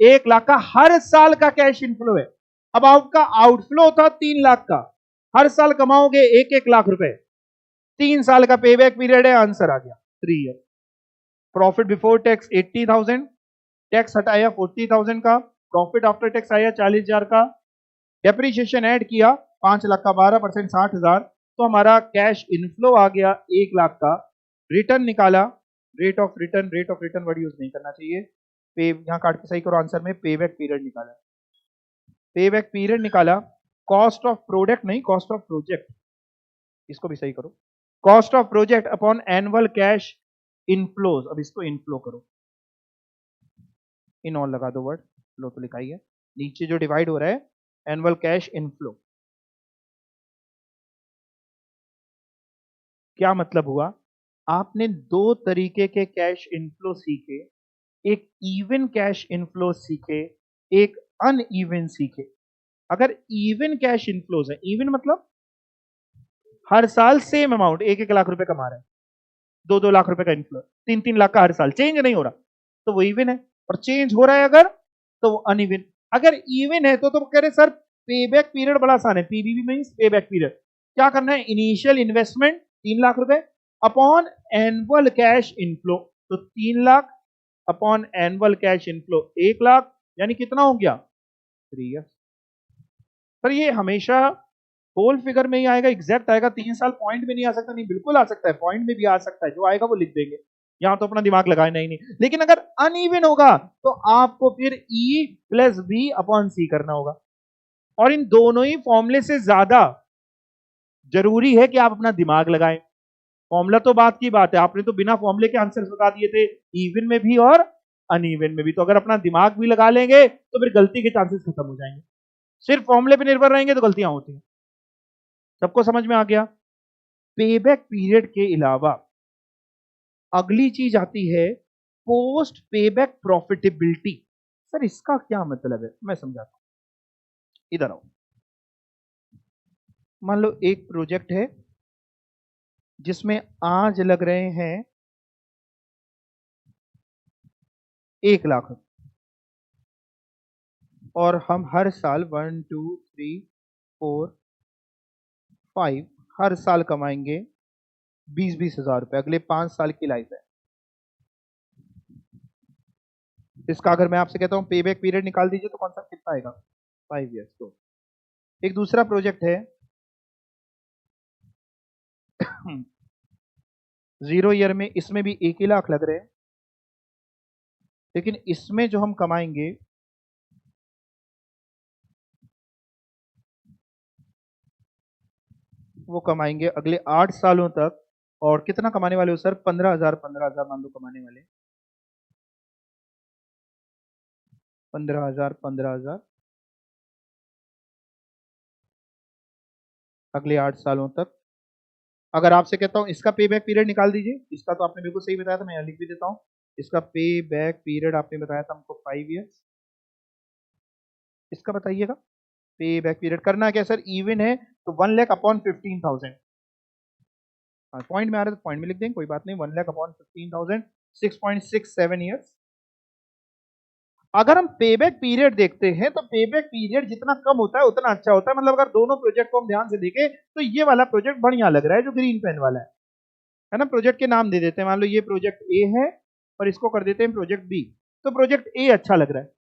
[SPEAKER 1] 1 लाख का हर साल का कैश इनफ्लो है। अब आपका आउटफ्लो था 3 लाख का, हर साल कमाओगे 1-1 लाख रुपए, 3 साल का पेबैक पीरियड है, आंसर आ गया 3 year. Profit before tax 80,000, tax हटाया 40,000 का, प्रॉफिट आफ्टर टैक्स आया 40,000 का, डेप्रीशिएशन ऐड किया 5 लाख का 12% 60,000, तो हमारा कैश इनफ्लो आ गया 1 लाख का। रिटर्न निकाला, rate of return, rate of return word use नहीं करना चाहिए, पे यहां काट के सही करो, आंसर में पेबैक पीरियड निकाला, पेबैक पीरियड निकाला, कॉस्ट ऑफ प्रोडक्ट नहीं, कॉस्ट ऑफ प्रोजेक्ट, इसको भी सही करो, cost of project upon annual cash inflows. अब इसको इनफ्लो करो, इन ऑल लगा दो वर्ड, फ्लो तो लिखा ही है, नीचे जो डिवाइड हो रहा है एनुअल कैश इनफ्लो। क्या मतलब हुआ? आपने दो तरीके के कैश इनफ्लो सीखे, एक इवन कैश इनफ्लो सीखे, एक अनइवन सीखे। अगर इवन कैश इनफ्लोज है, इवन मतलब हर साल सेम अमाउंट, 1-1 लाख रुपए कमा रहे हैं, 2-2 लाख रुपए का इनफ्लो, 3-3 लाख का हर साल, चेंज नहीं हो रहा, तो वो इवन है। और चेंज हो रहा है अगर, तो वो अनइवन। अगर इवन है तो कह रहे सर पेबैक पीरियड बड़ा आसान है, पीबीपी मींस पेबैक पीरियड। क्या करना है, इनिशियल इन्वेस्टमेंट 3 लाख रुपए अपॉन एनुअल कैश इनफ्लो, तो 3 lakh upon annual cash inflow 1 lakh, यानी कितना हो गया 3 ईयर्स। सर ये हमेशा होल फिगर में ही आएगा, एग्जैक्ट आएगा, 3 साल पॉइंट में नहीं आ सकता? नहीं, बिल्कुल आ सकता है, पॉइंट में भी आ सकता है, जो आएगा वो लिख देंगे, यहां तो अपना दिमाग लगाए नहीं। लेकिन अगर अनइवन होगा तो आपको फिर ई प्लस बी अपॉन सी करना होगा। और इन दोनों ही फॉर्मूले से ज्यादा जरूरी है कि आप अपना दिमाग लगाएं। फॉर्मूला तो बात की बात है, आपने तो बिना फॉर्मूले के आंसर बता दिए थे, इवन में भी और अनइवन में भी। तो अगर अपना दिमाग भी लगा लेंगे तो फिर गलती के चांसेस खत्म हो जाएंगे। सिर्फ फॉर्मूले पे निर्भर रहेंगे तो गलतियां होती हैं। सबको समझ में आ गया? पेबैक पीरियड के अलावा अगली चीज आती है पोस्ट पेबैक प्रॉफिटेबिलिटी। सर इसका क्या मतलब है, मैं समझाता हूं, इधर आओ। मान लो एक प्रोजेक्ट है जिसमें आज लग रहे हैं 1 लाख, और हम हर साल 1 2 3 4 5 हर साल कमाएंगे 20-20 हजार रुपए, अगले 5 साल की लाइफ है। इसका अगर मैं आपसे कहता हूं पेबैक पीरियड निकाल दीजिए तो कौन सा कितना आएगा, 5 ईयर्स। तो एक दूसरा प्रोजेक्ट है 0 ईयर में, इसमें भी 1 ही लाख लग रहे हैं, लेकिन इसमें जो हम कमाएंगे वो कमाएंगे अगले 8 सालों तक। और कितना कमाने वाले हो सर, 15,000 मान लो कमाने वाले, 15,000 अगले 8 सालों तक। अगर आपसे कहता हूं इसका पे बैक पीरियड निकाल दीजिए, इसका तो आपने बिल्कुल सही बताया था, मैं यहां लिख भी देता हूं। इसका पे बैक पीरियड आपने बताया था हमको 5 ईयर्स। इसका बताइएगा पे बैक पीरियड करना क्या सर, इवन है तो 1 लाख अपॉन 15,000। पॉइंट में आ रहा है तो पॉइंट में लिख देंगे, कोई बात नहीं। 1 लाख अपॉन 15,000, 6.67 ईयर्स। अगर हम पेबैक पीरियड देखते हैं तो पेबैक पीरियड जितना कम होता है उतना अच्छा होता है। मतलब अगर दोनों प्रोजेक्ट को हम ध्यान से देखें तो ये वाला प्रोजेक्ट बढ़िया लग रहा है जो ग्रीन पेन वाला है ना। प्रोजेक्ट के नाम दे देते हैं, मान लो ये प्रोजेक्ट ए है और इसको कर देते हैं प्रोजेक्ट बी, तो प्रोजेक्ट ए अच्छा लग रहा है।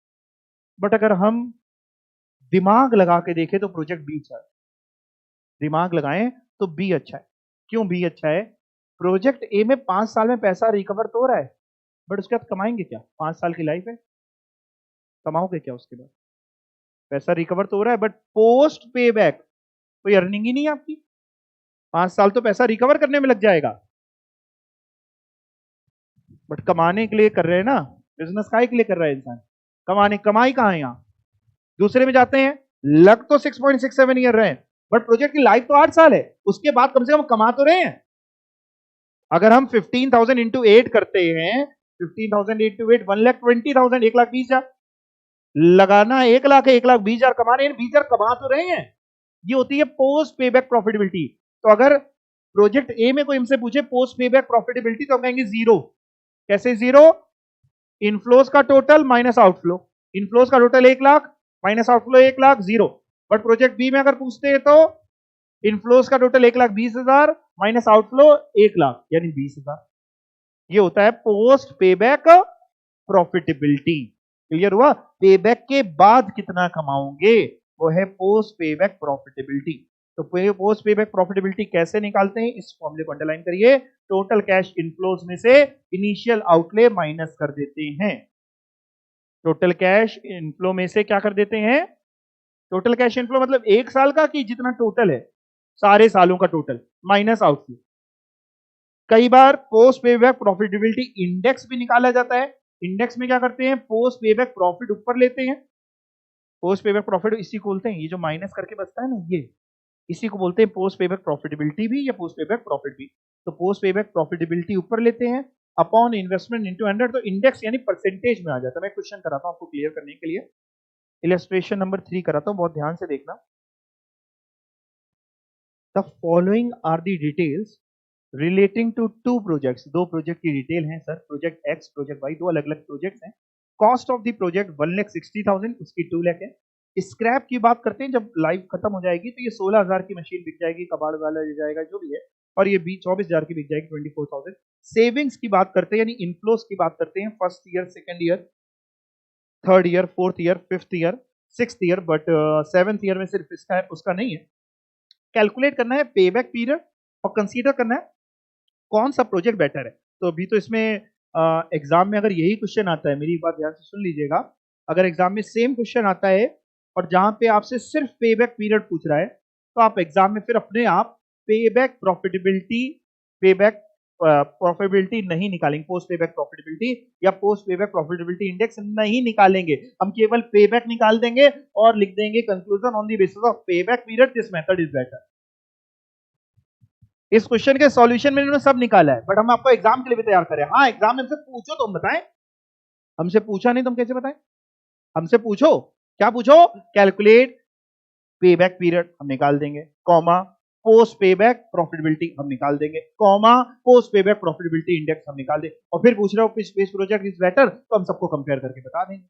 [SPEAKER 1] बट अगर हम दिमाग लगा के देखें तो प्रोजेक्ट बी अच्छा है। दिमाग लगाएं तो बी अच्छा है। क्यों बी अच्छा है? प्रोजेक्ट ए में 5 साल में पैसा रिकवर तो हो रहा है, बट उसके बाद कमाएंगे क्या? 5 साल की लाइफ है, कमाओगे क्या उसके बाद? पैसा रिकवर तो हो रहा है बट पोस्ट पे बैक कोई अर्निंग ही नहीं है आपकी। 5 साल तो पैसा रिकवर करने में लग जाएगा, बट कमाने के लिए कर रहे हैं ना। बिजनेस काय के लिए कर रहा है इंसान? कमाने। कमाई कहां है यहां? दूसरे में जाते हैं, लग तो 6.67 ईयर रहे हैं, बट प्रोजेक्ट की लाइफ तो 8 साल है, उसके बाद कम से कम कमा तो रहे हैं। अगर हम 15,000 इंटू 8 करते हैं, 15,000 इंटू 8 1,20,000, 1,20,000 लगाना, 1 लाख है, 1,20,000 कमा रहे हैं, 20,000 कमा तो रहे हैं। ये होती है पोस्ट पेबैक प्रॉफिटेबिलिटी। तो अगर प्रोजेक्ट ए में कोई हमसे पूछे पोस्ट पेबैक प्रॉफिटेबिलिटी तो हम कहेंगे जीरो। कैसे जीरो? इनफ्लोज का टोटल माइनस आउटफ्लो, इनफ्लोज का total 1 lakh minus outflow 1 lakh, zero. But project B में अगर पूछते हैं तो इनफ्लोज का टोटल 1,20,000 माइनस आउटफ्लो 1 लाख, यानी 20,000। ये होता है पोस्ट पेबैक प्रॉफिटेबिलिटी। क्लियर हुआ? पेबैक के बाद कितना कमाओगे वो है पोस्ट पेबैक प्रॉफिटेबिलिटी। तो पोस्ट पेबैक प्रॉफिटेबिलिटी कैसे निकालते हैं, इस फॉर्मूले को अंडरलाइन करिए। टोटल कैश इनफ्लोज में से इनिशियल आउटले माइनस कर देते हैं। टोटल कैश इनफ्लो में से क्या कर देते हैं? टोटल कैश इनफ्लो मतलब 1 साल का कि जितना टोटल है सारे सालों का टोटल माइनस आउटफ्लो। कई बार पोस्ट पेबैक प्रॉफिटेबिलिटी इंडेक्स भी निकाला जाता है। इंडेक्स में क्या करते हैं, पोस्ट पेबैक प्रॉफिट ऊपर लेते हैं। पोस्ट पेबैक प्रॉफिट इसी को बोलते हैं, ये जो माइनस करके बचता है ना, ये इसी को बोलते हैं पोस्ट पेबैक प्रॉफिटेबिलिटी भी या पोस्ट पेबैक प्रॉफिट भी। तो पोस्ट पेबैक प्रॉफिटेबिलिटी ऊपर लेते हैं अपॉन इन्वेस्टमेंट इनटू 100, तो इंडेक्स यानी परसेंटेज में आ जाता है। मैं क्वेश्चन कराता हूं आपको क्लियर करने के लिए, इलस्ट्रेशन नंबर 3 कराता हूं, बहुत ध्यान से देखना। The following are the details relating to two projects, दो प्रोजेक्ट की डिटेल है sir, project X project Y, दो अलग अलग प्रोजेक्ट्स हैं। कॉस्ट ऑफ द प्रोजेक्ट 1,60,000, उसकी 2 लाख है। स्क्रैप की बात करते हैं, जब लाइफ खत्म हो जाएगी तो ये 16,000 की मशीन बिक जाएगी, कबाड़ वाला ले जाएगा जो भी है, और ये 24,000 की बिक जाएगी, 24,000। सेविंग्स की बात करते हैं, यानी इनफ्लोस की बात करते हैं, first year, second year, third year, fourth year, fifth year, sixth year, but seventh year में सिर्फ इसका है, उसका नहीं है। कैलकुलेट करना है पेबैक पीरियड और कंसीडर करना है कौन सा प्रोजेक्ट बेटर है। तो अभी तो इसमें एग्जाम में अगर यही क्वेश्चन आता है, मेरी बात ध्यान से सुन लीजिएगा, अगर एग्जाम में सेम क्वेश्चन आता है और जहां पे आपसे सिर्फ पेबैक पीरियड पूछ रहा है, तो आप एग्जाम में फिर अपने आप पेबैक प्रॉफिटेबिलिटी नहीं निकालेंगे, पोस्ट पेबैक प्रॉफिटेबिलिटी या पोस्ट पेबैक प्रॉफिटेबिलिटी इंडेक्स नहीं निकालेंगे। हम केवल पेबैक निकाल देंगे और लिख देंगे conclusion on the basis of payback period this method is better. इस क्वेश्चन के सॉल्यूशन में इन्होंने सब निकाला है, बट हम आपको एग्जाम के लिए भी तैयार करें। हाँ, एग्जाम में हमसे पूछो तो हम बताएं, हमसे पूछा नहीं तो हम कैसे बताएं? हमसे पूछो, क्या पूछो? कैलकुलेट पेबैक पीरियड, हम निकाल देंगे, कॉमा पोस्ट पेबैक प्रॉफिटेबिलिटी हम निकाल देंगे, comma post payback profitability index हम निकाल देंगे, और फिर पूछ रहे हो विच प्रोजेक्ट इज बेटर, तो हम सबको कंपेयर करके बता देंगे।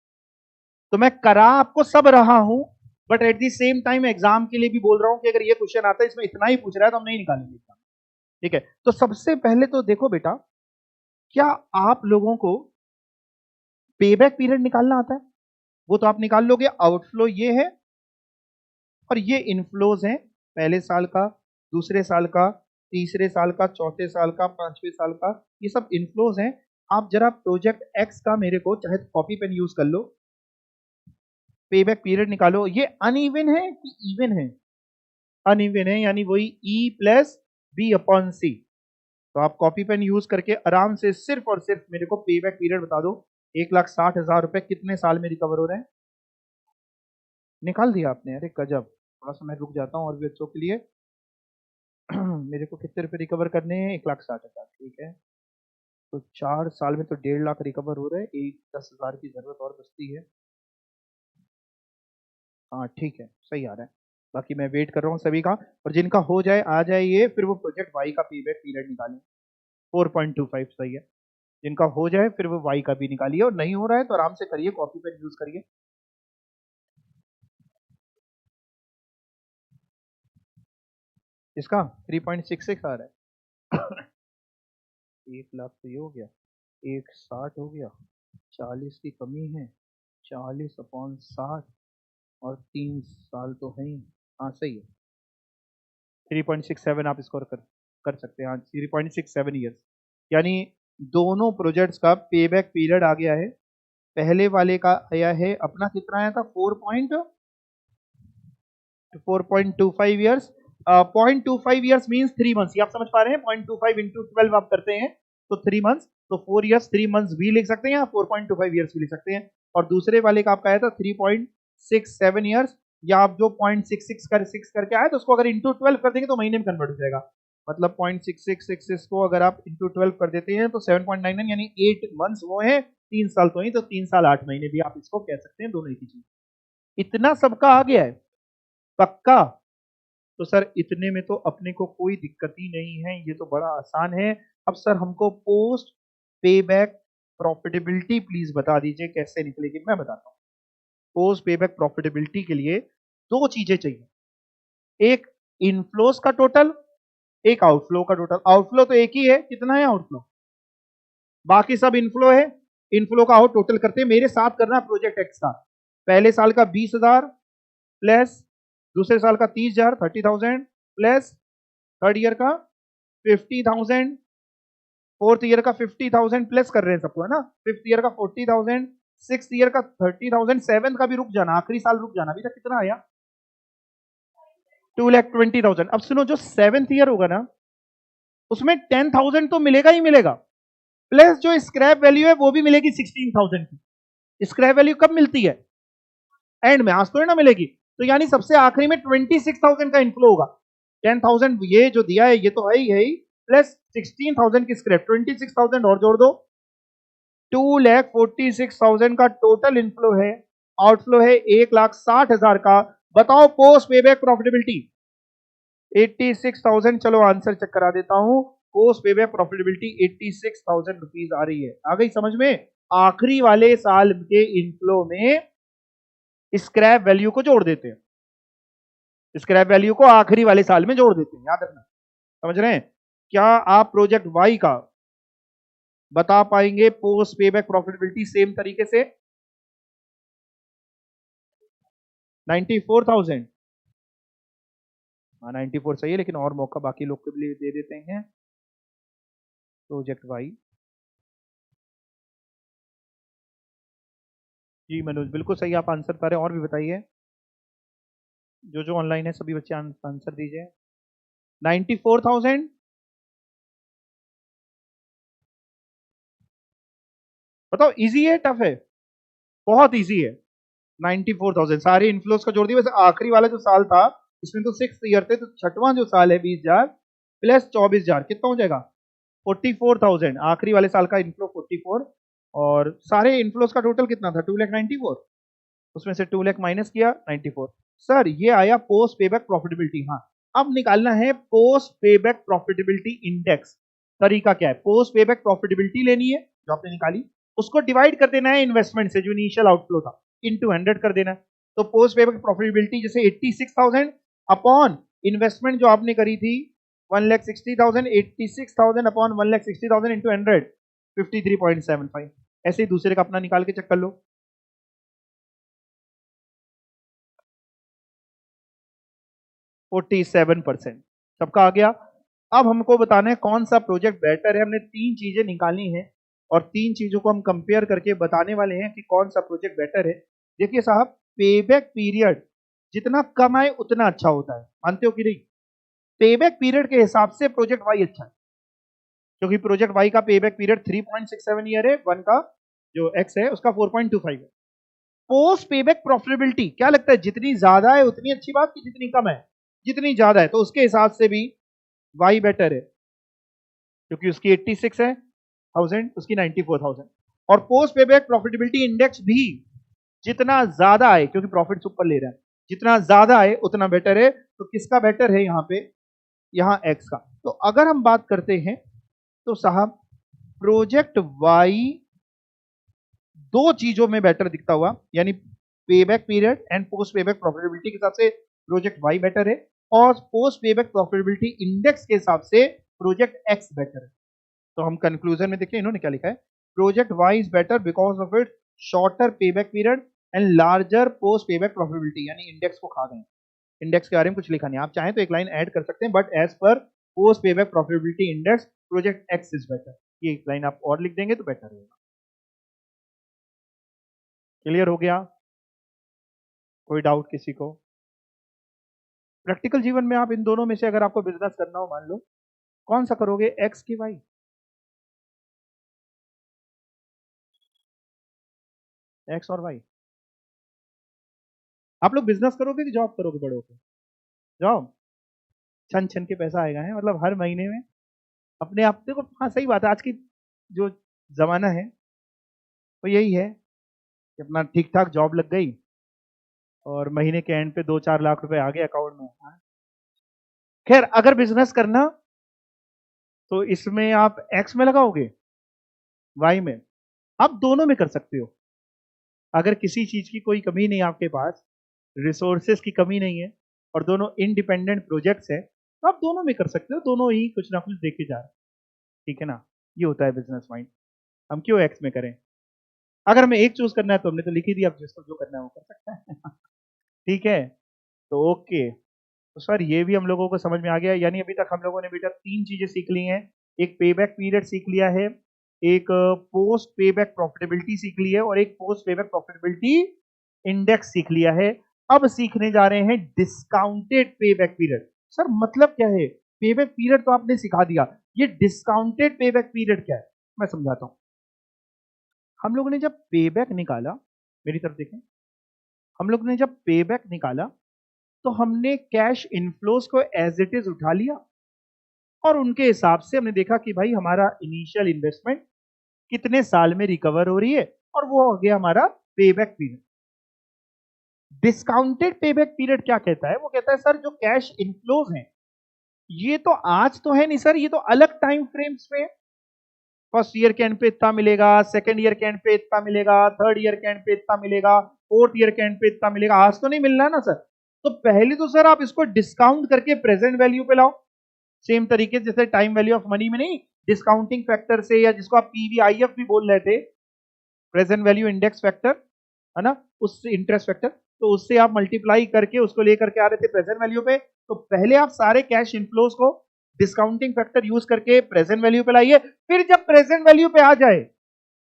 [SPEAKER 1] तो मैं करा आपको सब रहा हूं, but at the same time exam के लिए भी बोल रहा हूं कि अगर ये क्वेश्चन आता है इसमें इतना ही पूछ रहा है तो हम नहीं निकालेंगे एग्जाम। ठीक है, तो सबसे पहले तो देखो बेटा, क्या आप लोगों को पेबैक पीरियड निकालना आता है? वो तो आप निकाल लोगे। आउटफ्लो ये है और ये इनफ्लोज है, पहले साल का, दूसरे साल का, तीसरे साल का, चौथे साल का, पांचवें साल का, ये सब इनफ्लोज हैं। आप जरा प्रोजेक्ट एक्स का मेरे को चाहे कॉपी पेन यूज कर लो, पेबैक पीरियड निकालो। ये अनइवन है कि इवन है? अनइवन है, यानी वही E प्लस बी अपॉन सी। तो आप कॉपी पेन यूज करके आराम से सिर्फ और सिर्फ मेरे को पेबैक पीरियड बता दो। 1,60,000 रुपए कितने साल में रिकवर हो रहे हैं? निकाल दिया आपने? अरे गजब। थोड़ा सा मैं रुक जाता हूँ और भी बच्चों के लिए। मेरे को कितने रुपए रिकवर करने हैं? 1,60,000, ठीक है। तो 4 साल में तो 1.5 लाख रिकवर हो रहे हैं, 10,000 की जरूरत और बचती है। हाँ ठीक है, सही आ रहा है। बाकी मैं वेट कर रहा हूँ सभी का, और जिनका हो जाए आ जाए ये, फिर वो प्रोजेक्ट वाई का पेबैक पीरियड निकालें। 4.25 सही है। जिनका हो जाए फिर वो वाई का भी निकालिए, और नहीं हो रहा है तो आराम से करिए, कॉपी पेन यूज करिए। इसका 3.66 आ रहा है। 1 लाख तो ये हो गया, 1,60 हो गया, 40 की कमी है, 40/60, और 3 साल तो है ही। हाँ सही है, 3.67 आप स्कोर कर सकते हैं। हाँ 3.67 ईयर्स, यानी दोनों प्रोजेक्ट्स का पेबैक पीरियड आ गया है। पहले वाले का आया है अपना, कितना आया था? 4.25 ईयर्स। 0.25 ईयर्स मींस 3 मंथ्स, ये आप समझ पा रहे हैं? 0.25 इंटू 12 आप करते हैं तो 3 मंथ्स, तो 4 ईयर्स 3 मंथ्स भी लिख सकते हैं, या 4.25 ईयर्स भी लिख सकते हैं। और दूसरे वाले का आपका आया था 3.67 ईयर्स, या आप जो 0.66 करके आए तो उसको अगर इंटू 12 कर देंगे तो महीने में कन्वर्ट हो जाएगा। मतलब 0.6666 को अगर आप इंटू 12 कर देते हैं तो 7.99, यानी 8 मंथ्स वो है, 3 साल तो ही, तो 3 साल 8 महीने भी आप इसको कह सकते हैं, दोनों एक ही चीज। इतना सबका आ गया है पक्का? तो सर इतने में तो अपने को कोई दिक्कत ही नहीं है, ये तो बड़ा आसान है। अब सर हमको पोस्ट पेबैक प्रॉफिटेबिलिटी प्लीज बता दीजिए कैसे निकलेगी। मैं बताता हूं। पोस्ट पेबैक प्रॉफिटेबिलिटी के लिए 2 चीजें चाहिए, एक इनफ्लोस का टोटल, एक आउटफ्लो का टोटल। आउटफ्लो तो एक ही है, कितना है आउटफ्लो? बाकी सब इनफ्लो है। इनफ्लो का आउट टोटल करते हैं, मेरे साथ करना प्रोजेक्ट एक्स का। पहले साल का 20,000 प्लस दूसरे साल का 30,000, 30,000 प्लस थर्ड ईयर का 50,000, फोर्थ ईयर का 50,000 प्लस कर रहे हैं सबको, है ना? फिफ्थ ईयर का 40,000, सिक्स ईयर का 30,000, सेवेंथ का भी रुक जाना, आखिरी साल रुक जाना। अभी तक कितना आया? 2,20,000। अब सुनो, जो सेवेंथ ईयर होगा ना उसमें 10,000 तो मिलेगा ही मिलेगा, प्लस जो स्क्रैप वैल्यू है वो भी मिलेगी 16,000 की। स्क्रैप वैल्यू कब मिलती है? एंड में, आज तो ना मिलेगी। तो यानी सबसे आखिरी में 26,000 का इनफ्लो होगा। 10,000 ये जो दिया है ये तो है ही, प्लस 16,000 की स्क्रैप, 26,000 और जोड़ दो, 2,46,000 का टोटल इनफ्लो है, आउटफ्लो है 1,60,000 का। बताओ पोस्ट पेबैक प्रॉफिटेबिलिटी 86,000। चलो आंसर चेक करा देता हूं, पोस्ट पेबैक प्रॉफिटेबिलिटी 86,000 रुपीज आ रही है। आ गई समझ में? आखिरी वाले साल के इनफ्लो में स्क्रैप वैल्यू को जोड़ देते हैं, स्क्रैप वैल्यू को आखिरी वाले साल में जोड़ देते हैं, याद रखना। समझ रहे हैं? क्या आप प्रोजेक्ट वाई का बता पाएंगे पोस्ट पेबैक प्रॉफिटेबिलिटी सेम तरीके से? 94,000। हाँ 94 सही है, लेकिन और मौका बाकी लोग के लिए दे देते हैं। प्रोजेक्ट वाई, जी मनोज बिल्कुल सही आप आंसर बता रहे हैं। और भी बताइए, जो जो ऑनलाइन है सभी बच्चे आंसर दीजिए। 94,000। बताओ इजी है टफ है? बहुत इजी है। 94,000 सारे इन्फ्लोस का जोड़ दिया। वैसे आखिरी वाला जो साल था इसमें तो 6 ईयर थे, तो छठवां जो साल है 20,000 प्लस 24,000 कितना हो जाएगा? 44,000। आखिरी वाले साल का इन्फ्लो 44, और सारे इन्फ्लोस का टोटल कितना था? 2,94,000। उसमें से 2 लाख माइनस किया 94। सर ये आया पोस्ट पेबैक प्रॉफिटेबिलिटी। हाँ, अब निकालना है पोस्ट पेबैक प्रॉफिटेबिलिटी इंडेक्स। तरीका क्या है? पोस्ट पेबैक प्रॉफिटेबिलिटी लेनी है जो आपने निकाली, उसको डिवाइड कर देना है इन्वेस्टमेंट से जो इनिशियल आउटफ्लो था, इनटू 100 कर देना है। तो पोस्ट पेबैक प्रॉफिटेबिलिटी जैसे 86,000 अपॉन इन्वेस्टमेंट जो आपने करी थी 1,60,000, 86,000 अपॉन 1,60,000 इंटू 100, 53.75। ऐसे ही दूसरे का अपना निकाल के चेक कर लो। 47% सबका आ गया। अब हमको बताना है कौन सा प्रोजेक्ट बेटर है। हमने 3 चीजें निकाली हैं और 3 चीजों को हम कंपेयर करके बताने वाले हैं कि कौन सा प्रोजेक्ट बेटर है। देखिए साहब, पेबैक पीरियड जितना कम आए उतना अच्छा होता है, मानते हो कि नहीं? पेबैक पीरियड के हिसाब से प्रोजेक्ट वाई अच्छा है, क्योंकि प्रोजेक्ट वाई का पेबैक पीरियड 3.67 ईयर है, वन का जो एक्स है उसका 4.25 है। पोस्ट पेबैक प्रॉफिटेबिलिटी क्या लगता है, जितनी ज्यादा है उतनी अच्छी बात कि जितनी कम है? जितनी ज्यादा है, तो उसके हिसाब से भी वाई बेटर है, क्योंकि उसकी 86 है 1000, उसकी 94,000। और पोस्ट पेबैक प्रॉफिटेबिलिटी इंडेक्स भी जितना ज्यादा है, क्योंकि प्रॉफिट ऊपर ले रहा है, जितना ज्यादा है उतना बेटर है। तो किसका बेटर है यहाँ पे? यहाँ एक्स का। तो अगर हम बात करते हैं तो साहब प्रोजेक्ट वाई दो चीजों में बेटर दिखता हुआ, यानी payback period and post payback profitability के हिसाब से प्रोजेक्ट वाई बेटर है, और पोस्ट पेबैक प्रॉफिटेबिलिटी इंडेक्स के हिसाब से प्रोजेक्ट एक्स बेटर है। तो हम कंक्लूजन में देखिए इन्होंने क्या लिखा है, project Y is better because of it shorter payback period and larger post payback profitability. यानी इंडेक्स को खा गए, इंडेक्स के बारे में कुछ लिखा नहीं। आप चाहें तो एक लाइन ऐड कर सकते हैं, बट एज पर post payback profitability index project X is better. ये एक लाइन आप और लिख देंगे तो बेटर होगा। क्लियर हो गया? कोई डाउट किसी को? प्रैक्टिकल जीवन में आप इन दोनों में से अगर आपको बिजनेस करना हो, मान लो, कौन सा करोगे, एक्स की वाई? एक्स और वाई। आप लोग बिजनेस करोगे कि जॉब करोगे बड़े होकर? जॉब। छन छन के पैसा आएगा है, मतलब हर महीने में अपने आप। देखो हाँ सही बात है, आज की जो जमाना है वो यही है कि अपना ठीक ठाक जॉब लग गई और महीने के एंड पे 2-4 लाख रुपए आ गए अकाउंट में। हाँ। खैर अगर बिजनेस करना तो इसमें आप एक्स में लगाओगे, वाई में? आप दोनों में कर सकते हो। अगर किसी चीज की कोई कमी नहीं आपके पास, रिसोर्सेस की कमी नहीं है, और दोनों इंडिपेंडेंट प्रोजेक्ट्स है, तो आप दोनों में कर सकते हो। दोनों ही कुछ ना कुछ देखे जा रहे हैं, ठीक है ना? ये होता है बिजनेस माइंड। हम क्यों एक्स में करें? अगर हमें एक चूज करना है तो हमने तो लिख ही दिया, अब जिसको जो करना है वो कर सकता है। ठीक है, तो ओके। तो सर ये भी हम लोगों को समझ में आ गया। यानी अभी तक हम लोगों ने बेटा 3 चीजें सीख ली हैं। एक पेबैक पीरियड सीख लिया है, एक पोस्ट पेबैक प्रॉफिटेबिलिटी सीख ली है, और एक पोस्ट पेबैक प्रॉफिटेबिलिटी इंडेक्स सीख लिया है। अब सीखने जा रहे हैं डिस्काउंटेड पेबैक पीरियड। सर मतलब क्या है? पेबैक पीरियड तो आपने सिखा दिया, ये डिस्काउंटेड पेबैक पीरियड क्या है मैं समझाता हूं। हम लोगों ने जब पेबैक निकाला, मेरी तरफ देखें, हम लोग ने जब पेबैक निकाला तो हमने कैश इनफ्लोस को एज इट इज उठा लिया, और उनके हिसाब से हमने देखा कि भाई हमारा इनिशियल इन्वेस्टमेंट कितने साल में रिकवर हो रही है, और वो हो गया हमारा payback period. Discounted payback period क्या कहता है? वो कहता है सर जो कैश इनफ्लोज हैं ये तो आज तो है नहीं सर, ये तो अलग टाइम फ्रेम्स में, फर्स्ट ईयर के एंड पे इतना मिलेगा, सेकंड ईयर के एंड पे इतना मिलेगा, थर्ड ईयर के एंड पे इतना मिलेगा, फोर्थ ईयर के एंड पे इतना मिलेगा, आज तो नहीं मिलना है ना सर। तो पहले तो सर आप इसको डिस्काउंट करके प्रेजेंट वैल्यू पे लाओ, सेम तरीके जैसे टाइम वैल्यू ऑफ मनी में नहीं डिस्काउंटिंग फैक्टर से, या जिसको आप पीवीआईएफ भी बोल रहे थे, प्रेजेंट वैल्यू इंडेक्स फैक्टर, है ना, उससे इंटरेस्ट फैक्टर, तो उससे आप मल्टीप्लाई करके उसको लेकर के आ रहे थे प्रेजेंट वैल्यू पे। तो पहले आप सारे कैश इनफ्लोज को डिस्काउंटिंग फैक्टर यूज करके प्रेजेंट वैल्यू पे लाइए, फिर जब प्रेजेंट वैल्यू पे आ जाए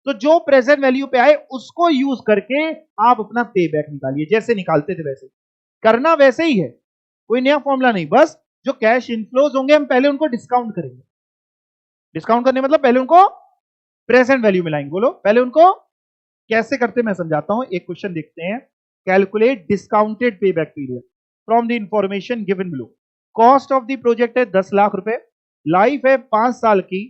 [SPEAKER 1] तो जो प्रेजेंट वैल्यू पे आए उसको यूज करके आप अपना पे बैक निकालिए, जैसे निकालते थे वैसे करना, वैसे ही है, कोई नया फॉर्मूला नहीं, बस जो कैश इनफ्लोज होंगे हम पहले उनको डिस्काउंट करेंगे। डिस्काउंट करने मतलब पहले उनको प्रेजेंट वैल्यू में लाएंगे। बोलो पहले उनको कैसे करते मैं समझाता हूं, एक क्वेश्चन देखते हैं। Calculate discounted pay back period from the information given below. Cost of the project है 10 लाख रुपए, लाइफ है 5 साल की,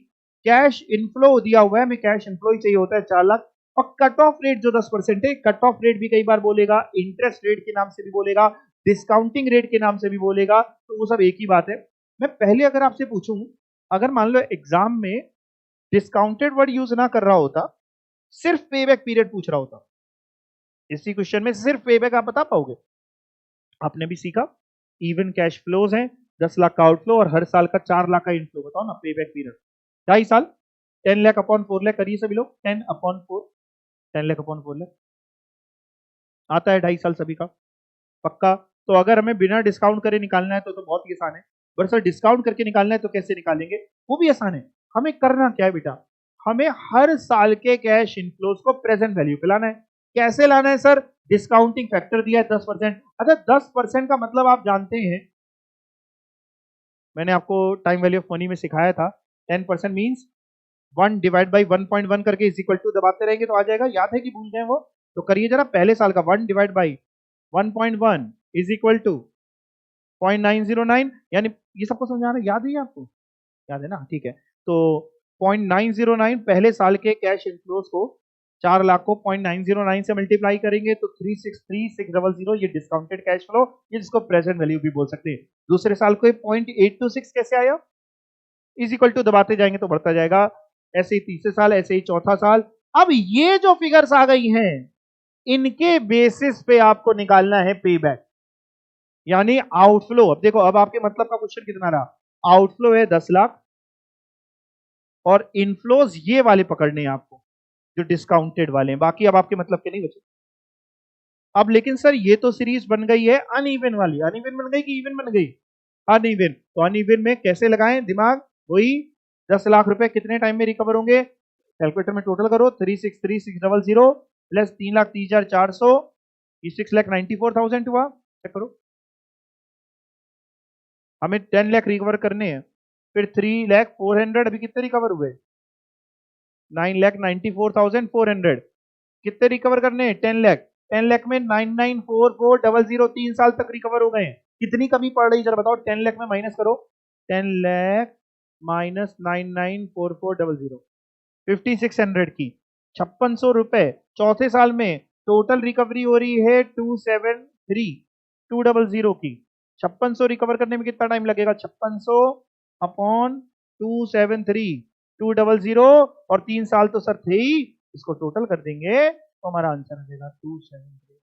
[SPEAKER 1] कैश इनफ्लो दिया हुआ है, हमें कैश इनफ्लो ही चाहिए होता है 4 लाख, और कट ऑफ रेट जो 10% है, कट ऑफ रेट भी कई बार बोलेगा, इंटरेस्ट रेट के नाम से भी बोलेगा, डिस्काउंटिंग रेट के नाम से भी बोलेगा, तो वो सब एक ही बात है। मैं पहले अगर आपसे पूछूं, अगर मान लो एग्जाम में डिस्काउंटेड वर्ड यूज ना कर रहा होता, सिर्फ पेबैक पीरियड पूछ रहा होता, इसी क्वेश्चन में सिर्फ पेबैक आप बता पाओगे? आपने भी सीखा इवन कैश फ्लोज हैं, 10 लाख का आउटफ्लो और हर साल का 4 लाख का इनफ्लो, बताओ ना पेबैक पीरियड 2.5 साल, 10 लाख अपॉन 4 लाख करिए सभी लोग, 10 अपॉन 4, 10 लाख अपॉन 4 लाख आता है 2.5 साल सभी का, पक्का? तो अगर हमें बिना डिस्काउंट करे निकालना है तो बहुत ही आसान है, बट सर डिस्काउंट करके निकालना है तो कैसे निकालेंगे? वो भी आसान है। हमें करना क्या है बेटा, हमें हर साल के कैश इनफ्लोज को प्रेजेंट वैल्यू पे लाना है। कैसे लाना है सर? डिस्काउंटिंग फैक्टर दिया है 10%। अच्छा 10% का मतलब आप जानते हैं, मैंने आपको टाइम वैल्यू ऑफ मनी में सिखाया था, 10% मीन्स 1 डिवाइड बाई 1.1 करके इज इक्वल टू दबाते रहेंगे तो आ जाएगा, याद है कि भूल गए वो? तो करिए जरा पहले साल का 1 divide by 1.1 is equal to 0.909, यानी ये सबको समझाना याद है आपको? याद है ना, ठीक है। तो 0.909 पहले साल के कैश इनफ्लोज को, 4 लाख को 0.909 से मल्टीप्लाई करेंगे तो 363,600, ये डिस्काउंटेड कैश फ्लो, ये जिसको प्रेजेंट वैल्यू भी बोल सकते हैं। दूसरे साल को 0.826 कैसे आया? इज इक्वल टू दबाते जाएंगे तो बढ़ता जाएगा, ऐसे ही तीसरे साल, ऐसे ही चौथा साल। अब ये जो फिगर्स आ गई हैं इनके बेसिस पे आपको निकालना है पे बैक, यानी आउटफ्लो। अब देखो, अब आपके मतलब का क्वेश्चन कितना रहा, आउटफ्लो है 10 लाख और इनफ्लोज ये वाले पकड़ने हैं आपको जो डिस्काउंटेड वाले हैं, बाकी अब आपके मतलब के नहीं बचे। अब लेकिन सर ये तो सीरीज बन गई है अनइवन वाली, अनइवन बन गई कि इवन बन गई? अनइवन, तो अनइवन में कैसे लगाएं दिमाग? वही 10 लाख रुपए कितने टाइम में रिकवर होंगे? कैलकुलेटर में टोटल करो, 363,600 प्लस 3,30,400, ये 6,94,000 हुआ, चेक करो। हमें 10 लाख रिकवर करने हैं, फिर 3,04,000 अभी कितने रिकवर हुए? 9,94,400। कितने रिकवर करने हैं? 10 लाख। 10 लाख में 994400, 3 साल तक रिकवर हो गए हैं। कितनी कमी पड़ रही जरा बताओ, 10 लाख में माइनस करो, 10 लाख माइनस 994400, 5600 की 5600 रुपए चौथे साल में टोटल रिकवरी हो रही है 273,200 की। 5600 रिकवर करने में कितना टाइम लगेगा? 5600 अपॉन 273,200, और 3 साल तो सर थे ही, इसको टोटल कर देंगे तो हमारा आंसर आ जाएगा 273।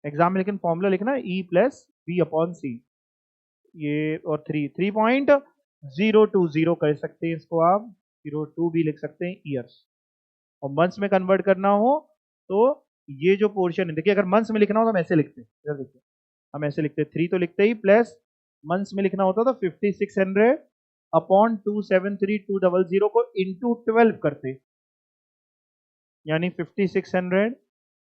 [SPEAKER 1] एग्जाम में लेकिन फॉर्मूला लिखना ई प्लस बी अपॉन सी, ये और 3.020 कर सकते हैं इसको आप, 02 भी लिख सकते हैं ईयर्स। और मंथ्स में कन्वर्ट करना हो तो ये जो पोर्शन है, देखिए अगर मंथ्स में लिखना हो तो हम ऐसे लिखते हैं, इधर देखिए हम ऐसे लिखते हैं, 3 तो लिखते ही, प्लस मंथ्स में लिखना होता तो 5600 अपॉन 273,200 को इंटू 12 करते, यानी 5600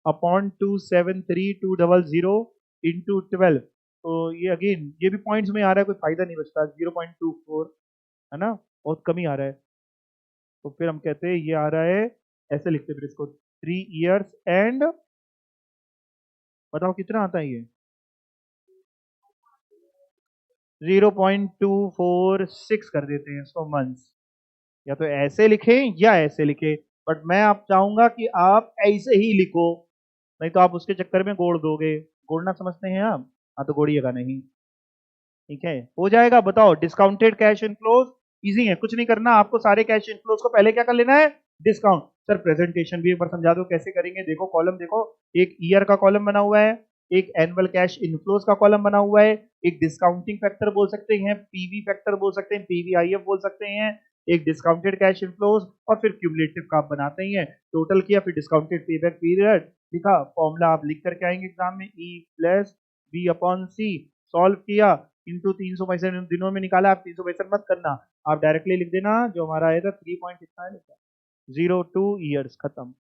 [SPEAKER 1] अपॉन 273,200 इंटू 12। तो ये अगेन ये भी पॉइंट्स में आ रहा है, कोई फायदा नहीं बचता, 0.24 है ना, बहुत कमी आ रहा है। तो फिर हम कहते हैं ये आ रहा है, ऐसे लिखते फिर इसको 3 इयर्स एंड, बताओ कितना आता है ये? 0.246 कर देते हैं इसको मंथ्स। या तो ऐसे लिखें या ऐसे लिखें, बट मैं आप चाहूंगा कि आप ऐसे ही लिखो, नहीं तो आप उसके चक्कर में गोड़ दोगे। गोड़ना समझते हैं आप? हाँ तो गोड़िएगा नहीं। ठीक है, हो जाएगा। बताओ, डिस्काउंटेड कैश इनफ्लोज इजी है, कुछ नहीं करना आपको। सारे कैश इनफ्लोज को पहले क्या कर लेना है? डिस्काउंट। सर प्रेजेंटेशन भी एक बार समझा दो कैसे करेंगे। देखो कॉलम देखो, एक ईयर का कॉलम बना हुआ है, एक एनुअल कैश इनफ्लोज का कॉलम बना हुआ है, एक डिस्काउंटिंग फैक्टर बोल सकते हैं, पीवी फैक्टर बोल सकते हैं, पीवीआईएफ बोल सकते हैं, एक डिस्काउंटेड कैश इनफ्लोज, और फिर क्यूमुलेटिव का आप बनाते ही हैं। टोटल किया, फिर डिस्काउंटेड पेबैक पीरियड लिखा, फॉर्मूला आप लिख करके आएंगे एग्जाम में, ई प्लस बी अपॉन सी, सॉल्व किया, इंटू 365 दिनों में निकाला। आप 365 मत करना, आप डायरेक्टली लिख देना जो हमारा आया था 3 पॉइंट कितना है, 02 ईयर्स, खत्म।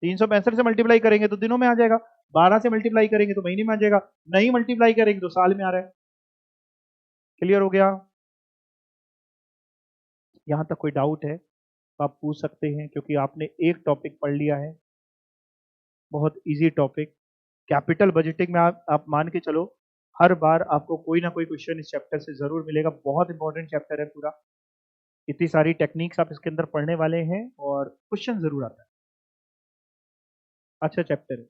[SPEAKER 1] 365 से मल्टीप्लाई करेंगे तो दिनों में आ जाएगा, 12 से मल्टीप्लाई करेंगे तो महीने में आ जाएगा, नहीं मल्टीप्लाई करेंगे तो साल में आ रहा है। क्लियर हो गया? यहां तक कोई डाउट है तो आप पूछ सकते हैं, क्योंकि आपने एक टॉपिक पढ़ लिया है, बहुत इजी टॉपिक। कैपिटल बजटिंग में आप मान के चलो, हर बार आपको कोई ना कोई क्वेश्चन इस चैप्टर से जरूर मिलेगा। बहुत इंपॉर्टेंट चैप्टर है पूरा, इतनी सारी टेक्निक्स आप इसके अंदर पढ़ने वाले हैं और क्वेश्चन जरूर आता है। अच्छा चैप्टर है।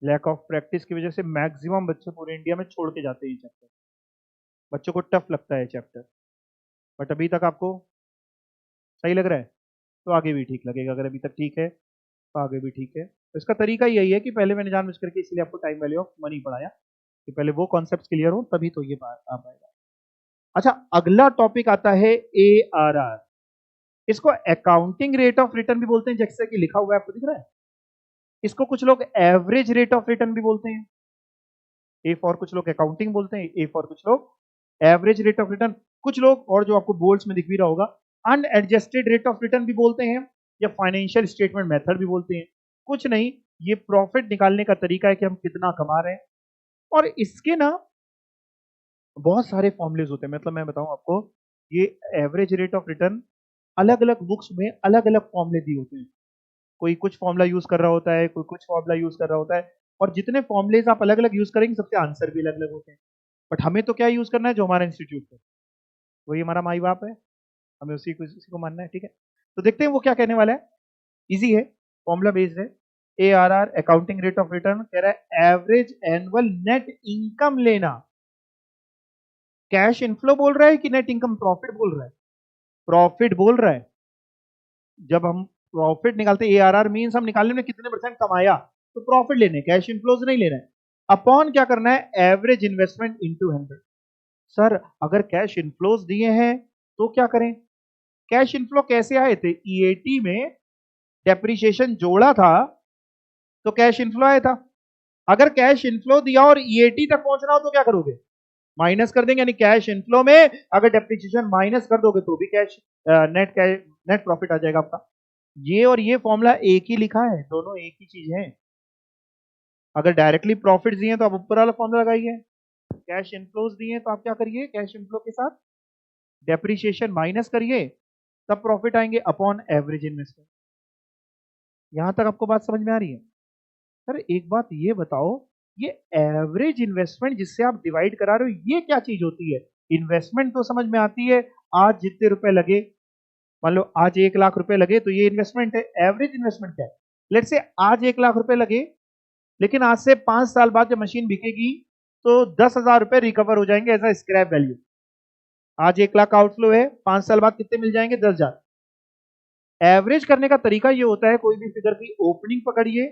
[SPEAKER 1] लैक ऑफ प्रैक्टिस की वजह से मैक्सिमम बच्चे पूरे इंडिया में छोड़ के जाते हैं ये चैप्टर। बच्चों को टफ लगता है चैप्टर, बट अभी तक आपको सही लग रहा है तो आगे भी ठीक लगेगा। अगर अभी तक ठीक है तो आगे भी ठीक है। तो इसका तरीका यही है कि पहले मैंने जानबूझ करके इसलिए आपको टाइम वैल्यू ऑफ मनी पढ़ाया, कि पहले वो कॉन्सेप्ट क्लियर हो तभी तो ये बात आ पाएगा। अच्छा, अगला टॉपिक आता है ARR। इसको अकाउंटिंग रेट ऑफ रिटर्न भी बोलते हैं, जैसे कि लिखा हुआ है आपको दिख रहा है। इसको कुछ लोग एवरेज रेट ऑफ रिटर्न भी बोलते हैं। ए फॉर कुछ लोग अकाउंटिंग बोलते हैं, ए फॉर कुछ लोग एवरेज रेट ऑफ रिटर्न, कुछ लोग, और जो आपको बोर्ड्स में दिख भी रहा होगा, अनएडजस्टेड रेट ऑफ रिटर्न भी बोलते हैं, या फाइनेंशियल स्टेटमेंट मेथड भी बोलते हैं। कुछ नहीं, ये प्रॉफिट निकालने का तरीका है कि हम कितना कमा रहे हैं। और इसके ना बहुत सारे फॉर्मुलेज होते हैं। मतलब मैं बताऊं आपको, ये एवरेज रेट ऑफ रिटर्न अलग अलग बुक्स में अलग अलग फॉर्मुले दिए होते हैं। कोई कुछ फॉर्मूला यूज कर रहा होता है, कोई कुछ फॉर्मूला यूज कर रहा होता है, और जितने फॉर्मुलेज आप अलग अलग यूज करेंगे सबसे आंसर भी अलग अलग होते हैं। बट हमें तो क्या यूज करना है, जो हमारा इंस्टीट्यूट है, वही हमारा माई बाप है, हमें उसी को मानना है। ठीक है, तो देखते हैं वो क्या कहने वाला है। इजी है, फॉर्मूला बेस्ड है। ARR accounting rate of return कह रहा है एवरेज एनुअल नेट इनकम लेना। कैश इनफ्लो बोल रहा है कि नेट इनकम प्रॉफिट बोल रहा है? प्रॉफिट बोल रहा है। जब हम प्रॉफिट निकालते हैं, ARR मींस हम निकालने में कितने परसेंट कमाया, तो प्रॉफिट लेने, कैश इनफ्लोज नहीं लेना है। अपॉन क्या करना है, एवरेज इन्वेस्टमेंट इनटू 100। सर अगर कैश इनफ्लोज दिए हैं तो क्या करें? कैश इनफ्लो कैसे आए थे? EAT में डेप्रिसिएशन जोड़ा था तो कैश इनफ्लो आया था। अगर कैश इनफ्लो दिया और EAT तक पहुंचना हो तो क्या करोगे? माइनस कर देंगे, यानी कैश इनफ्लो में अगर डेप्रिसिएशन माइनस कर दोगे तो भी कैश नेट प्रॉफिट आ जाएगा आपका। ये और ये फॉर्मूला एक ही लिखा है, दोनों एक ही चीज है। अगर डायरेक्टली प्रॉफिट दिए तो आप ऊपर वाला फॉर्मूला लगाइए, कैश इनफ्लोज दिए तो आप क्या करिए, कैश इनफ्लो के साथ डेप्रिसिएशन माइनस करिए, तब प्रॉफिट आएंगे अपॉन एवरेज इन्वेस्टमेंट। यहां तक आपको बात समझ में आ रही है? सर एक बात ये बताओ, ये एवरेज इन्वेस्टमेंट जिससे आप डिवाइड करा रहे हो, ये क्या चीज होती है? इन्वेस्टमेंट तो समझ में आती है, आज जितने रुपए लगे, मान लो आज 1 लाख रुपए लगे तो ये इन्वेस्टमेंट है। एवरेज इन्वेस्टमेंट क्या है? लेट्स से आज 1 लाख रुपए लगे, लेकिन आज से 5 साल बाद जब मशीन बिकेगी तो 10,000 रुपए रिकवर हो जाएंगे एज अ स्क्रैप वैल्यू। आज 1 लाख का आउटफ्लो है, 5 साल बाद कितने मिल जाएंगे? 10,000। एवरेज करने का तरीका ये होता है, कोई भी फिगर की ओपनिंग पकड़िए,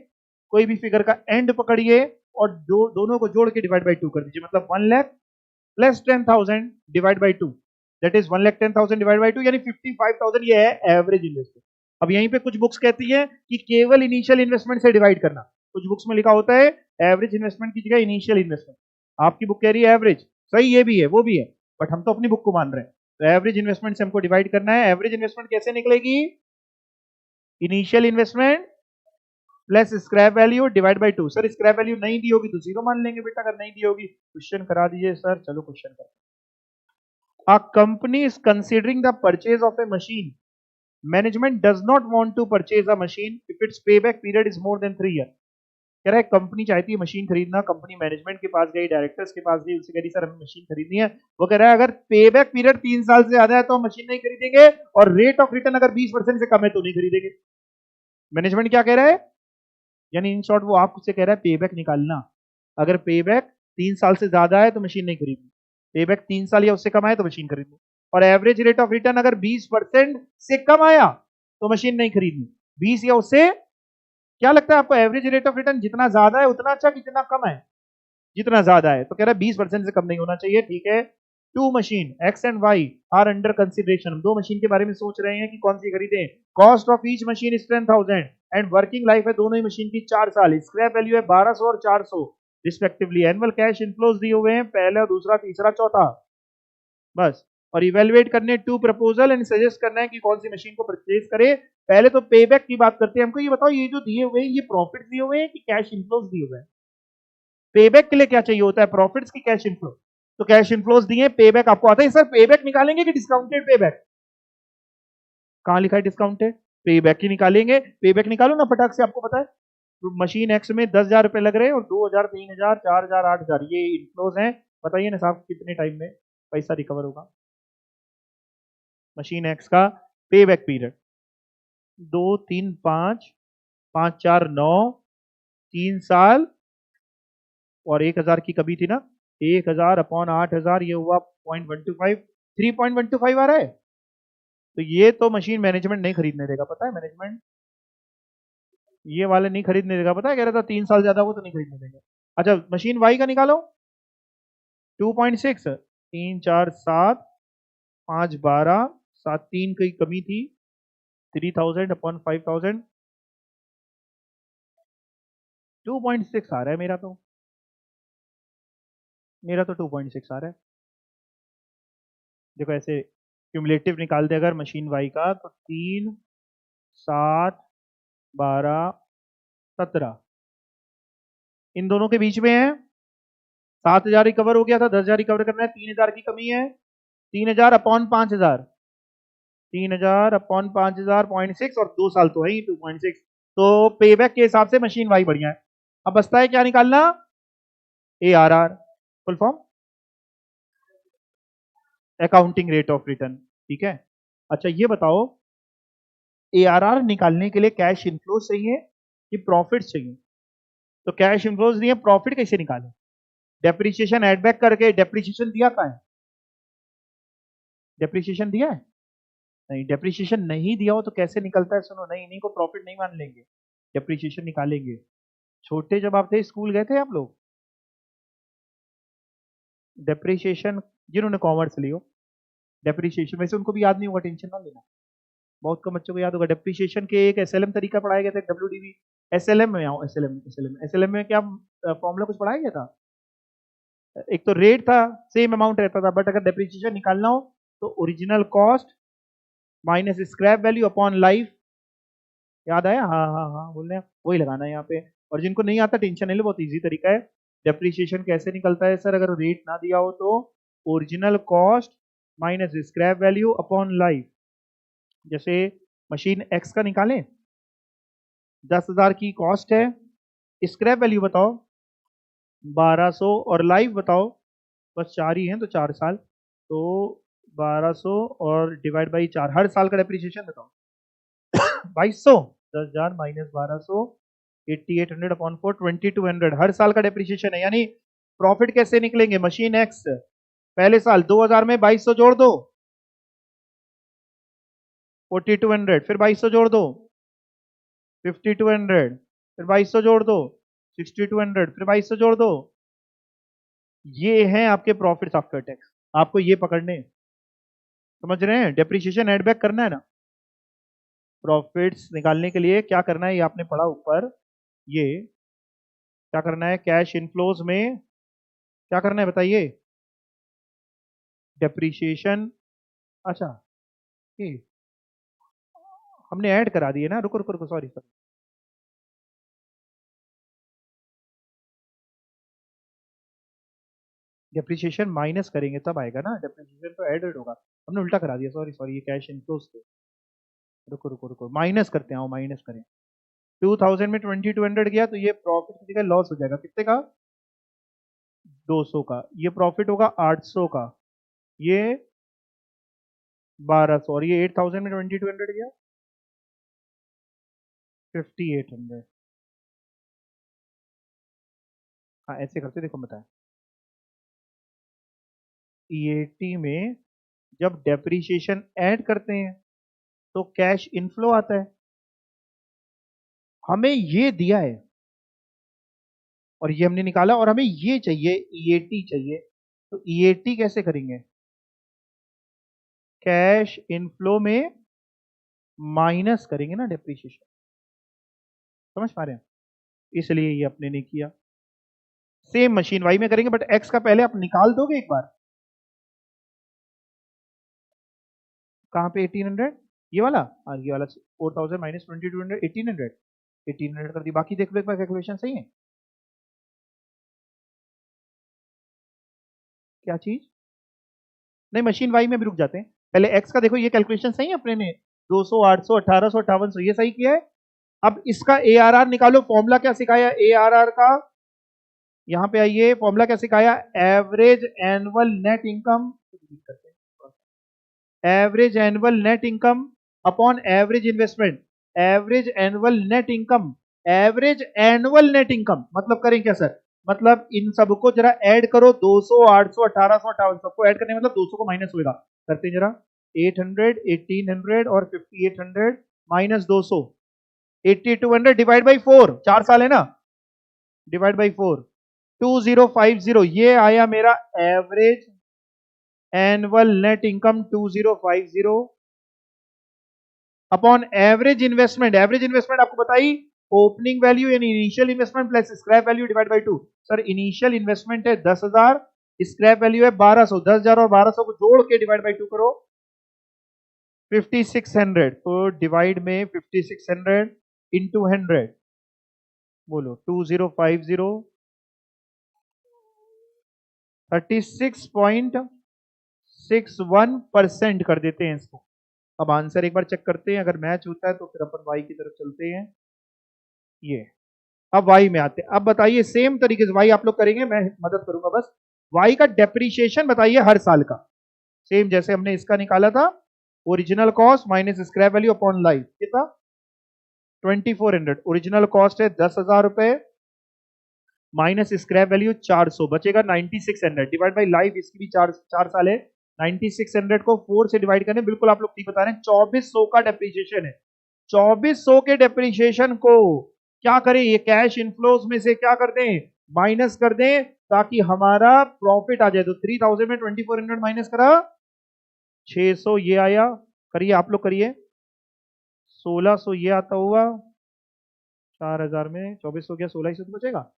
[SPEAKER 1] कोई भी फिगर का एंड पकड़िए, और दोनों को जोड़ के डिवाइड बाई 2 कर दीजिए। मतलब 1 lakh plus 10,000 divide by 2, that is 1,10,000 divide by 2, यानी 55,000। ये है एवरेज इन्वेस्टमेंट। अब यहीं पे कुछ बुक्स कहती है कि केवल इनिशियल इन्वेस्टमेंट से डिवाइड करना, कुछ बुक्स में लिखा होता है एवरेज इन्वेस्टमेंट की जगह इनिशियल इन्वेस्टमेट। आपकी बुक कह रही है एवरेज, सही, ये भी है वो भी है, बट हम तो अपनी बुक को मान रहे हैं। तो एवरेज इन्वेस्टमेंट से हमको डिवाइड करना है। एवरेज इन्वेस्टमेंट कैसे निकलेगी? Initial investment plus scrap value divide by 2। Sir scrap value नहीं दी होगी तो जीरो मान लेंगे बेटा, अगर नहीं दी होगी क्वेश्चन करा दीजिए सर। चलो क्वेश्चन कर, A company is considering the purchase of a machine management does not want to purchase a machine if its payback period is more than 3 year. कह रहा है कंपनी चाहती है मशीन खरीदना, कंपनी मैनेजमेंट के पास गई, डायरेक्टर्स के पास गई, उससे कह रही सर हमें मशीन खरीदनी है। वो कह रहा है अगर पेबैक पीरियड 3 साल से ज्यादा है तो हम मशीन नहीं खरीदेंगे, और रेट ऑफ रिटर्न अगर 20% से कम है तो नहीं खरीदेंगे। मैनेजमेंट क्या कह रहा है, यानी इन शॉर्ट वो आपसे कह रहा है पेबैक निकालना। अगर पेबैक 3 साल से ज्यादा है तो मशीन नहीं खरीदनी, पेबैक 3 साल या उससे कम आए तो मशीन खरीदनी, और एवरेज रेट ऑफ रिटर्न अगर 20% से कम आया तो मशीन नहीं खरीदनी। 20 या उससे, क्या लगता है आपको एवरेज रेट ऑफ रिटर्न जितना ज्यादा है उतना अच्छा, कितना कम है? जितना ज्यादा है, तो कह रहा है 20% से कम नहीं होना चाहिए, ठीक है। Two machine X and Y are under consideration, हम दो मशीन के बारे में सोच रहे हैं कि कौन सी खरीदें। Cost of each machine is 10,000 and working life है दोनों ही मशीन की 4 साल। स्क्रैप वैल्यू है 1200 और 400 रिस्पेक्टिवली। एनुअल कैश इनफ्लोज दिए हुए हैं, पहला, दूसरा, तीसरा, चौथा, बस। और इवेलुएट करने टू प्रपोजल एंड सजेस्ट करना है कि कौन सी मशीन को परचेज करे। पहले तो पेबैक की बात करते हैं। हमको ये बताओ, ये जो दिए हुए हैं ये प्रॉफिट दिए हुए हैं कि कैश इनफ्लोज दिए हुए हैं? पेबैक के लिए क्या चाहिए होता है, प्रॉफिट्स की कैश इनफ्लो? तो कैश इनफ्लोज दिए, पेबैक आपको आता है। सर पेबैक निकालेंगे कि डिस्काउंटेड पेबैक? कहां लिखा है डिस्काउंटेड? पेबैक ही निकालेंगे। पेबैक निकालो ना फटाक से, आपको पता है तो मशीन एक्स में 10,000 रुपए लग रहे हैं और 2,000, 3,000, 4,000, 8,000 ये इनफ्लोज हैं। बताइए ना साहब कितने टाइम में पैसा रिकवर होगा मशीन एक्स का? पेबैक पीरियड 2, 3, 5, 5, 4, 9, 3 साल, और 1,000 की कमी थी ना, 1,000 अपॉन 8,000 ये हुआ 0.125, 3.125 आ रहा है। तो ये तो मशीन मैनेजमेंट नहीं खरीदने देगा, पता है मैनेजमेंट ये वाले नहीं खरीदने देगा, पता है, कह रहा था 3 साल ज्यादा हो तो नहीं खरीदने देंगे। अच्छा मशीन वाई का निकालो, 2.6, 3, 4, 7, 5, 12, 7, 3 की कमी थी, 3,000 अपॉन 5,000, 2.6 आ रहा है मेरा तो, 2.6 आ रहा है। देखो ऐसे क्यूमुलेटिव निकाल दे अगर मशीन वाई का, तो 3, 7, 12, 17 इन दोनों के बीच में है। 7,000 रिकवर हो गया था, 10,000 रिकवर करना है, 3,000 की कमी है। 3,000 अपॉन 5,000, 3,000 अपॉन 5,000, 0.6, और 2 साल तो है ही 2.6। तो पेबैक के हिसाब से मशीन वाई बढ़िया है। अब बचता है क्या निकालना? ARR, full form accounting rate of return, ठीक है। अच्छा ये बताओ, ARR निकालने के लिए कैश इनफ्लो चाहिए कि प्रॉफिट चाहिए? तो कैश इनफ्लोज दिए, प्रॉफिट कैसे निकालें? डेप्रिसिएशन एड बैक करके। डेप्रिसिएशन दिया कहाँ है? डेप्रिसिएशन दिया है? नहीं, डेप्रिसिएशन नहीं दिया हो तो कैसे निकलता है? सुनो, नहीं, इन्हीं को प्रॉफिट नहीं मान लेंगे, डेप्रिसिएशन निकालेंगे। छोटे जब आप थे स्कूल गए थे आप लोग? डेप्रिसिएशन, जिन्होंने कॉमर्स लियो, डेप्रिसिएशन वैसे उनको भी याद नहीं होगा, टेंशन ना लेना, बहुत कम बच्चों को याद होगा। डेप्रिसिएशन के एक एसएलएम तरीका पढ़ाया गया था, WDV। एसएलएम में आओ, एसएलएम में क्या फॉर्मूला कुछ पढ़ाया गया था? एक तो रेट था, सेम अमाउंट रहता था, बट अगर डेप्रिसिएशन निकालना हो तो original cost minus scrap value upon life. याद आया? हाँ हाँ हाँ बोल रहे हैं, वही लगाना है यहाँ पे। और जिनको नहीं आता टेंशन नहीं लो, बहुत इजी तरीका है। डेप्रिसिएशन कैसे निकलता है सर, अगर रेट ना दिया हो तो original cost minus scrap value upon life. जैसे मशीन एक्स का निकालें, 10,000 की कॉस्ट है, स्क्रैप वैल्यू बताओ 1,200, और लाइफ बताओ, बस 4 ही हैं तो 4 साल, तो 1,200 और डिवाइड बाई 4, हर साल का डेप्रिसिएशन बताओ। 2,200, 10,000 माइनस 1,200, 8,800 अपॉन 4, 2,200 हर साल का डेप्रिसिएशन है। यानी प्रॉफिट कैसे निकलेंगे? मशीन एक्स पहले साल 2,000 में 2,200 जोड़ दो, 4,200, फिर 2,200 जोड़ दो, 5,200, फिर 2,200 जोड़ दो, 6,200, फिर 2,200 जोड़ दो। ये हैं आपके प्रॉफिट्स आफ्टर टैक्स, आपको ये पकड़ने हैं। समझ रहे हैं? डेप्रिसिएशन एड बैक करना है ना। प्रॉफिट्स निकालने के लिए क्या करना है, ये आपने पढ़ा ऊपर। ये क्या करना है, कैश इनफ्लोज में क्या करना है बताइए? डेप्रिसिएशन, अच्छा ये हमने ऐड करा दिए ना, रुको रुको रुको, सॉरी सॉरी। डेप्रिसिएशन माइनस करेंगे तब आएगा ना, डेप्रिसिएशन तो एडेड होगा, हमने उल्टा करा दिया, सॉरी सॉरी, ये कैश इनफ्लोज थे। रुको रुको रुको, माइनस करते हैं, आओ माइनस करें। 2000 में 2200 गया तो ये प्रॉफिट की जगह लॉस हो जाएगा, कितने का? 200 का। ये प्रॉफिट होगा 800 का, ये 1200, और ये 8000 में 2200 गया 5800। हाँ ऐसे करते, देखो बताएं। ईएटी में जब डेप्रीशिएशन ऐड करते हैं तो कैश इनफ्लो आता है। हमें ये दिया है और ये हमने निकाला, और हमें ये चाहिए, ईएटी चाहिए। तो ईएटी कैसे करेंगे? कैश इनफ्लो में माइनस करेंगे ना डेप्रीशिएशन, समझ पा रहे हैं? इसलिए ये अपने ने किया। सेम मशीन वाई में करेंगे, बट एक्स का पहले आप निकाल दोगे एक बार। कहां पे 1800? ये वाला, हाँ ये वाला 4000 माइनस 2200 1800, 1800 कर दी। बाकी देख लो एक बार, कैलकुलेशन सही है? क्या चीज? नहीं, मशीन वाई में भी रुक जाते हैं। पहले एक्स का देखो, ये कैलकुलेशन सही है अपने ने, 200 800 1800 5800, ये सही किया है। अब इसका एआरआर निकालो। फॉर्मूला क्या सिखाया एआरआर का? यहां पे आइए, फॉर्मूला क्या सिखाया? Average annual net income, average annual net income upon average investment. Average annual net income, average annual net income मतलब करें क्या सर? मतलब इन सबको जरा ऐड करो, 200 800 1800 5800 सबको ऐड करने मतलब 200 को माइनस होगा। करते हैं जरा, 800 1800 और 5800 माइनस 200, 8200 डिवाइड बाई 4, 4 साल है ना, डिवाइड बाई 4, 2050। ये आया मेरा average annual net income 2050 upon average investment. Average investment आपको बताई, ओपनिंग वैल्यू यानी initial investment plus scrap value divide by 2। Sir initial investment है 10,000, स्क्रैप वैल्यू है 1200, 10,000 और 1200 को जोड़ के डिवाइड बाई 2 करो, 5600। तो डिवाइड में 5600 इंटू 100, बोलो 2050, 36.61% कर देते हैं इसको। अब आंसर एक बार चेक करते हैं, अगर मैच होता है तो फिर अपन वाई की तरफ चलते हैं। ये अब वाई में आते हैं। अब बताइए सेम तरीके से वाई आप लोग करेंगे, मैं मदद करूंगा बस। वाई का डेप्रीशिएशन बताइए हर साल का, सेम जैसे हमने इसका निकाला था, original cost minus scrap value upon life, कितना? 2400। ओरिजिनल कॉस्ट है 10,000 रुपए माइनस स्क्रैप वैल्यू 400, बचेगा 9600 डिवाइड बाई लाइफ, इसकी भी 4 साल है। 9600 को 4 से डिवाइड करने, बिल्कुल आप लोग ठीक बता रहे हैं, 2400 का डेप्रीशिएशन है। 2400 के डेप्रीशिएशन को क्या करें, ये कैश इनफ्लोज में से क्या कर दें, माइनस कर दें, ताकि हमारा प्रॉफिट आ जाए। तो 3000 में 2400 माइनस करा, 600 ये आया। करिए आप लोग करिए, 1600 ये आता हुआ, 4000 में 2400 गया, 1600 तो बचेगा,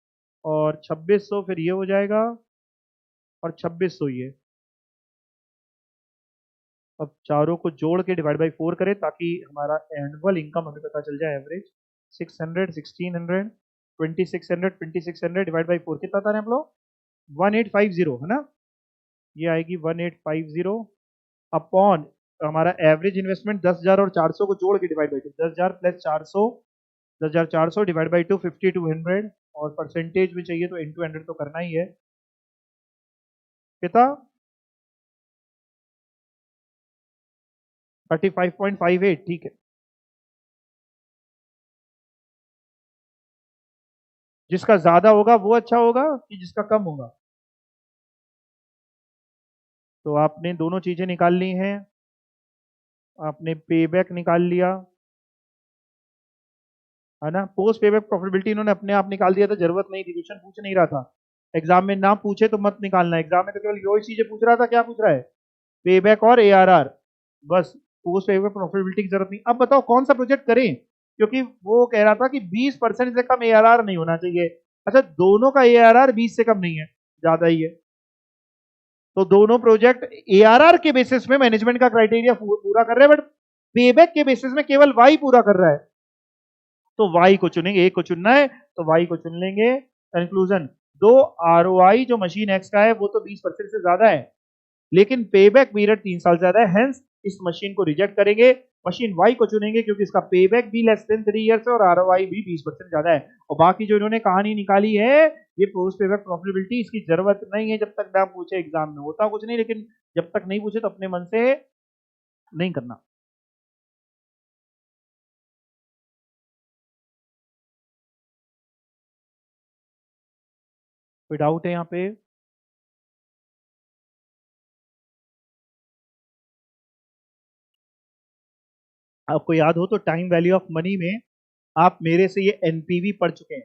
[SPEAKER 1] और 2600 फिर ये हो जाएगा, और 2600 ये। अब चारों को जोड़ के डिवाइड बाई 4 करें ताकि हमारा एनुअल इनकम हमें पता चल जाए। एवरेज 600 1600 2600 2600 डिवाइड बाई 4 कितना था हम लोग? 1850 है ना, ये आएगी 1850 अपॉन हमारा एवरेज इन्वेस्टमेंट 10,000 और 400 को जोड़ के divide by 2, 10,000 plus 400, 10,400 divide by 2 5200, और परसेंटेज में चाहिए तो इंटू 100 तो करना ही है। कितना? 35.58, ठीक है। जिसका ज्यादा होगा वो अच्छा होगा कि जिसका कम होगा? तो आपने दोनों चीजें निकाल ली हैं, आपने पेबैक निकाल लिया है ना, पोस्ट पेबैक प्रॉफिटेबिलिटी इन्होंने अपने आप निकाल दिया था, जरूरत नहीं थी, क्वेश्चन पूछ नहीं रहा था। एग्जाम में ना पूछे तो मत निकालना, एग्जाम में तो केवल यही चीजें पूछ रहा था। क्या पूछ रहा है? पेबैक और एआरआर, बस। पोस्ट पेबैक प्रॉफिटेबिलिटी की जरूरत नहीं। अब बताओ कौन सा प्रोजेक्ट करें, क्योंकि वो कह रहा था कि 20% से कम एआरआर नहीं होना चाहिए। अच्छा, दोनों का एआरआर 20 से कम नहीं है, ज्यादा ही है। तो दोनों प्रोजेक्ट एआरआर के बेसिस में मैनेजमेंट का क्राइटेरिया पूरा कर रहे हैं, बट पेबैक के बेसिस में केवल वाई पूरा कर रहा है। तो वाई को चुनेंगे, एक को चुनना है तो वाई को चुन लेंगे। कंक्लूजन, दो आरओआई जो मशीन एक्स का है वो तो 20% से ज्यादा है, लेकिन पेबैक पीरियड 3 साल ज्यादा है, हेंस इस मशीन को रिजेक्ट करेंगे। मशीन वाई को चुनेंगे क्योंकि इसका पेबैक भी लेस देन 3 इयर्स है और आरओआई भी 20% ज्यादा है। और बाकी जो इन्होंने कहानी निकाली है ये पोस्ट पेबैक प्रॉफिटेबिलिटी, इसकी जरूरत नहीं है जब तक ना पूछे एग्जाम में, होता कुछ नहीं, लेकिन जब तक नहीं पूछे तो अपने मन से नहीं करना। कोई डाउट है यहाँ पे? आपको याद हो तो टाइम वैल्यू ऑफ मनी में आप मेरे से ये एनपीवी पढ़ चुके हैं।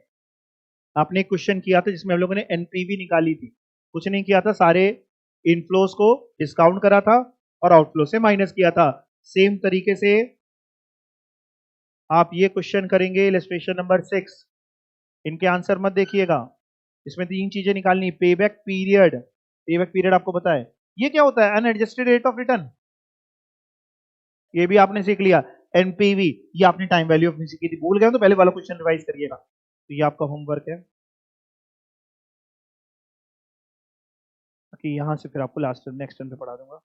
[SPEAKER 1] आपने एक क्वेश्चन किया था जिसमें हम लोगों ने एनपीवी निकाली थी, कुछ नहीं किया था, सारे इनफ्लोस को डिस्काउंट करा था और आउटफ्लो से माइनस किया था। सेम तरीके से आप ये क्वेश्चन करेंगे इलस्ट्रेशन नंबर 6। इनके आंसर मत देखिएगा, इसमें 3 चीजें निकालनी। पेबैक पीरियड, पेबैक पीरियड आपको पता है ये क्या होता है, अनएडजस्टेड रेट ऑफ रिटर्न, ये भी आपने सीख लिया। एनपीवी ये आपने टाइम वैल्यू अपनी सीखी थी, भूल गए तो पहले वाला क्वेश्चन रिवाइज करिएगा। तो ये आपका होमवर्क है कि यहाँ से फिर आपको लास्ट नेक्स्ट टर्म पे पढ़ा दूंगा।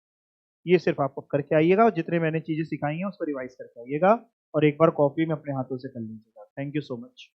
[SPEAKER 1] ये सिर्फ आपको करके आइएगा और जितने मैंने चीजें सिखाई हैं उसको रिवाइज करके आइएगा और एक बार कॉपी में अपने हाथों से कर लीजिएगा। Thank you so much.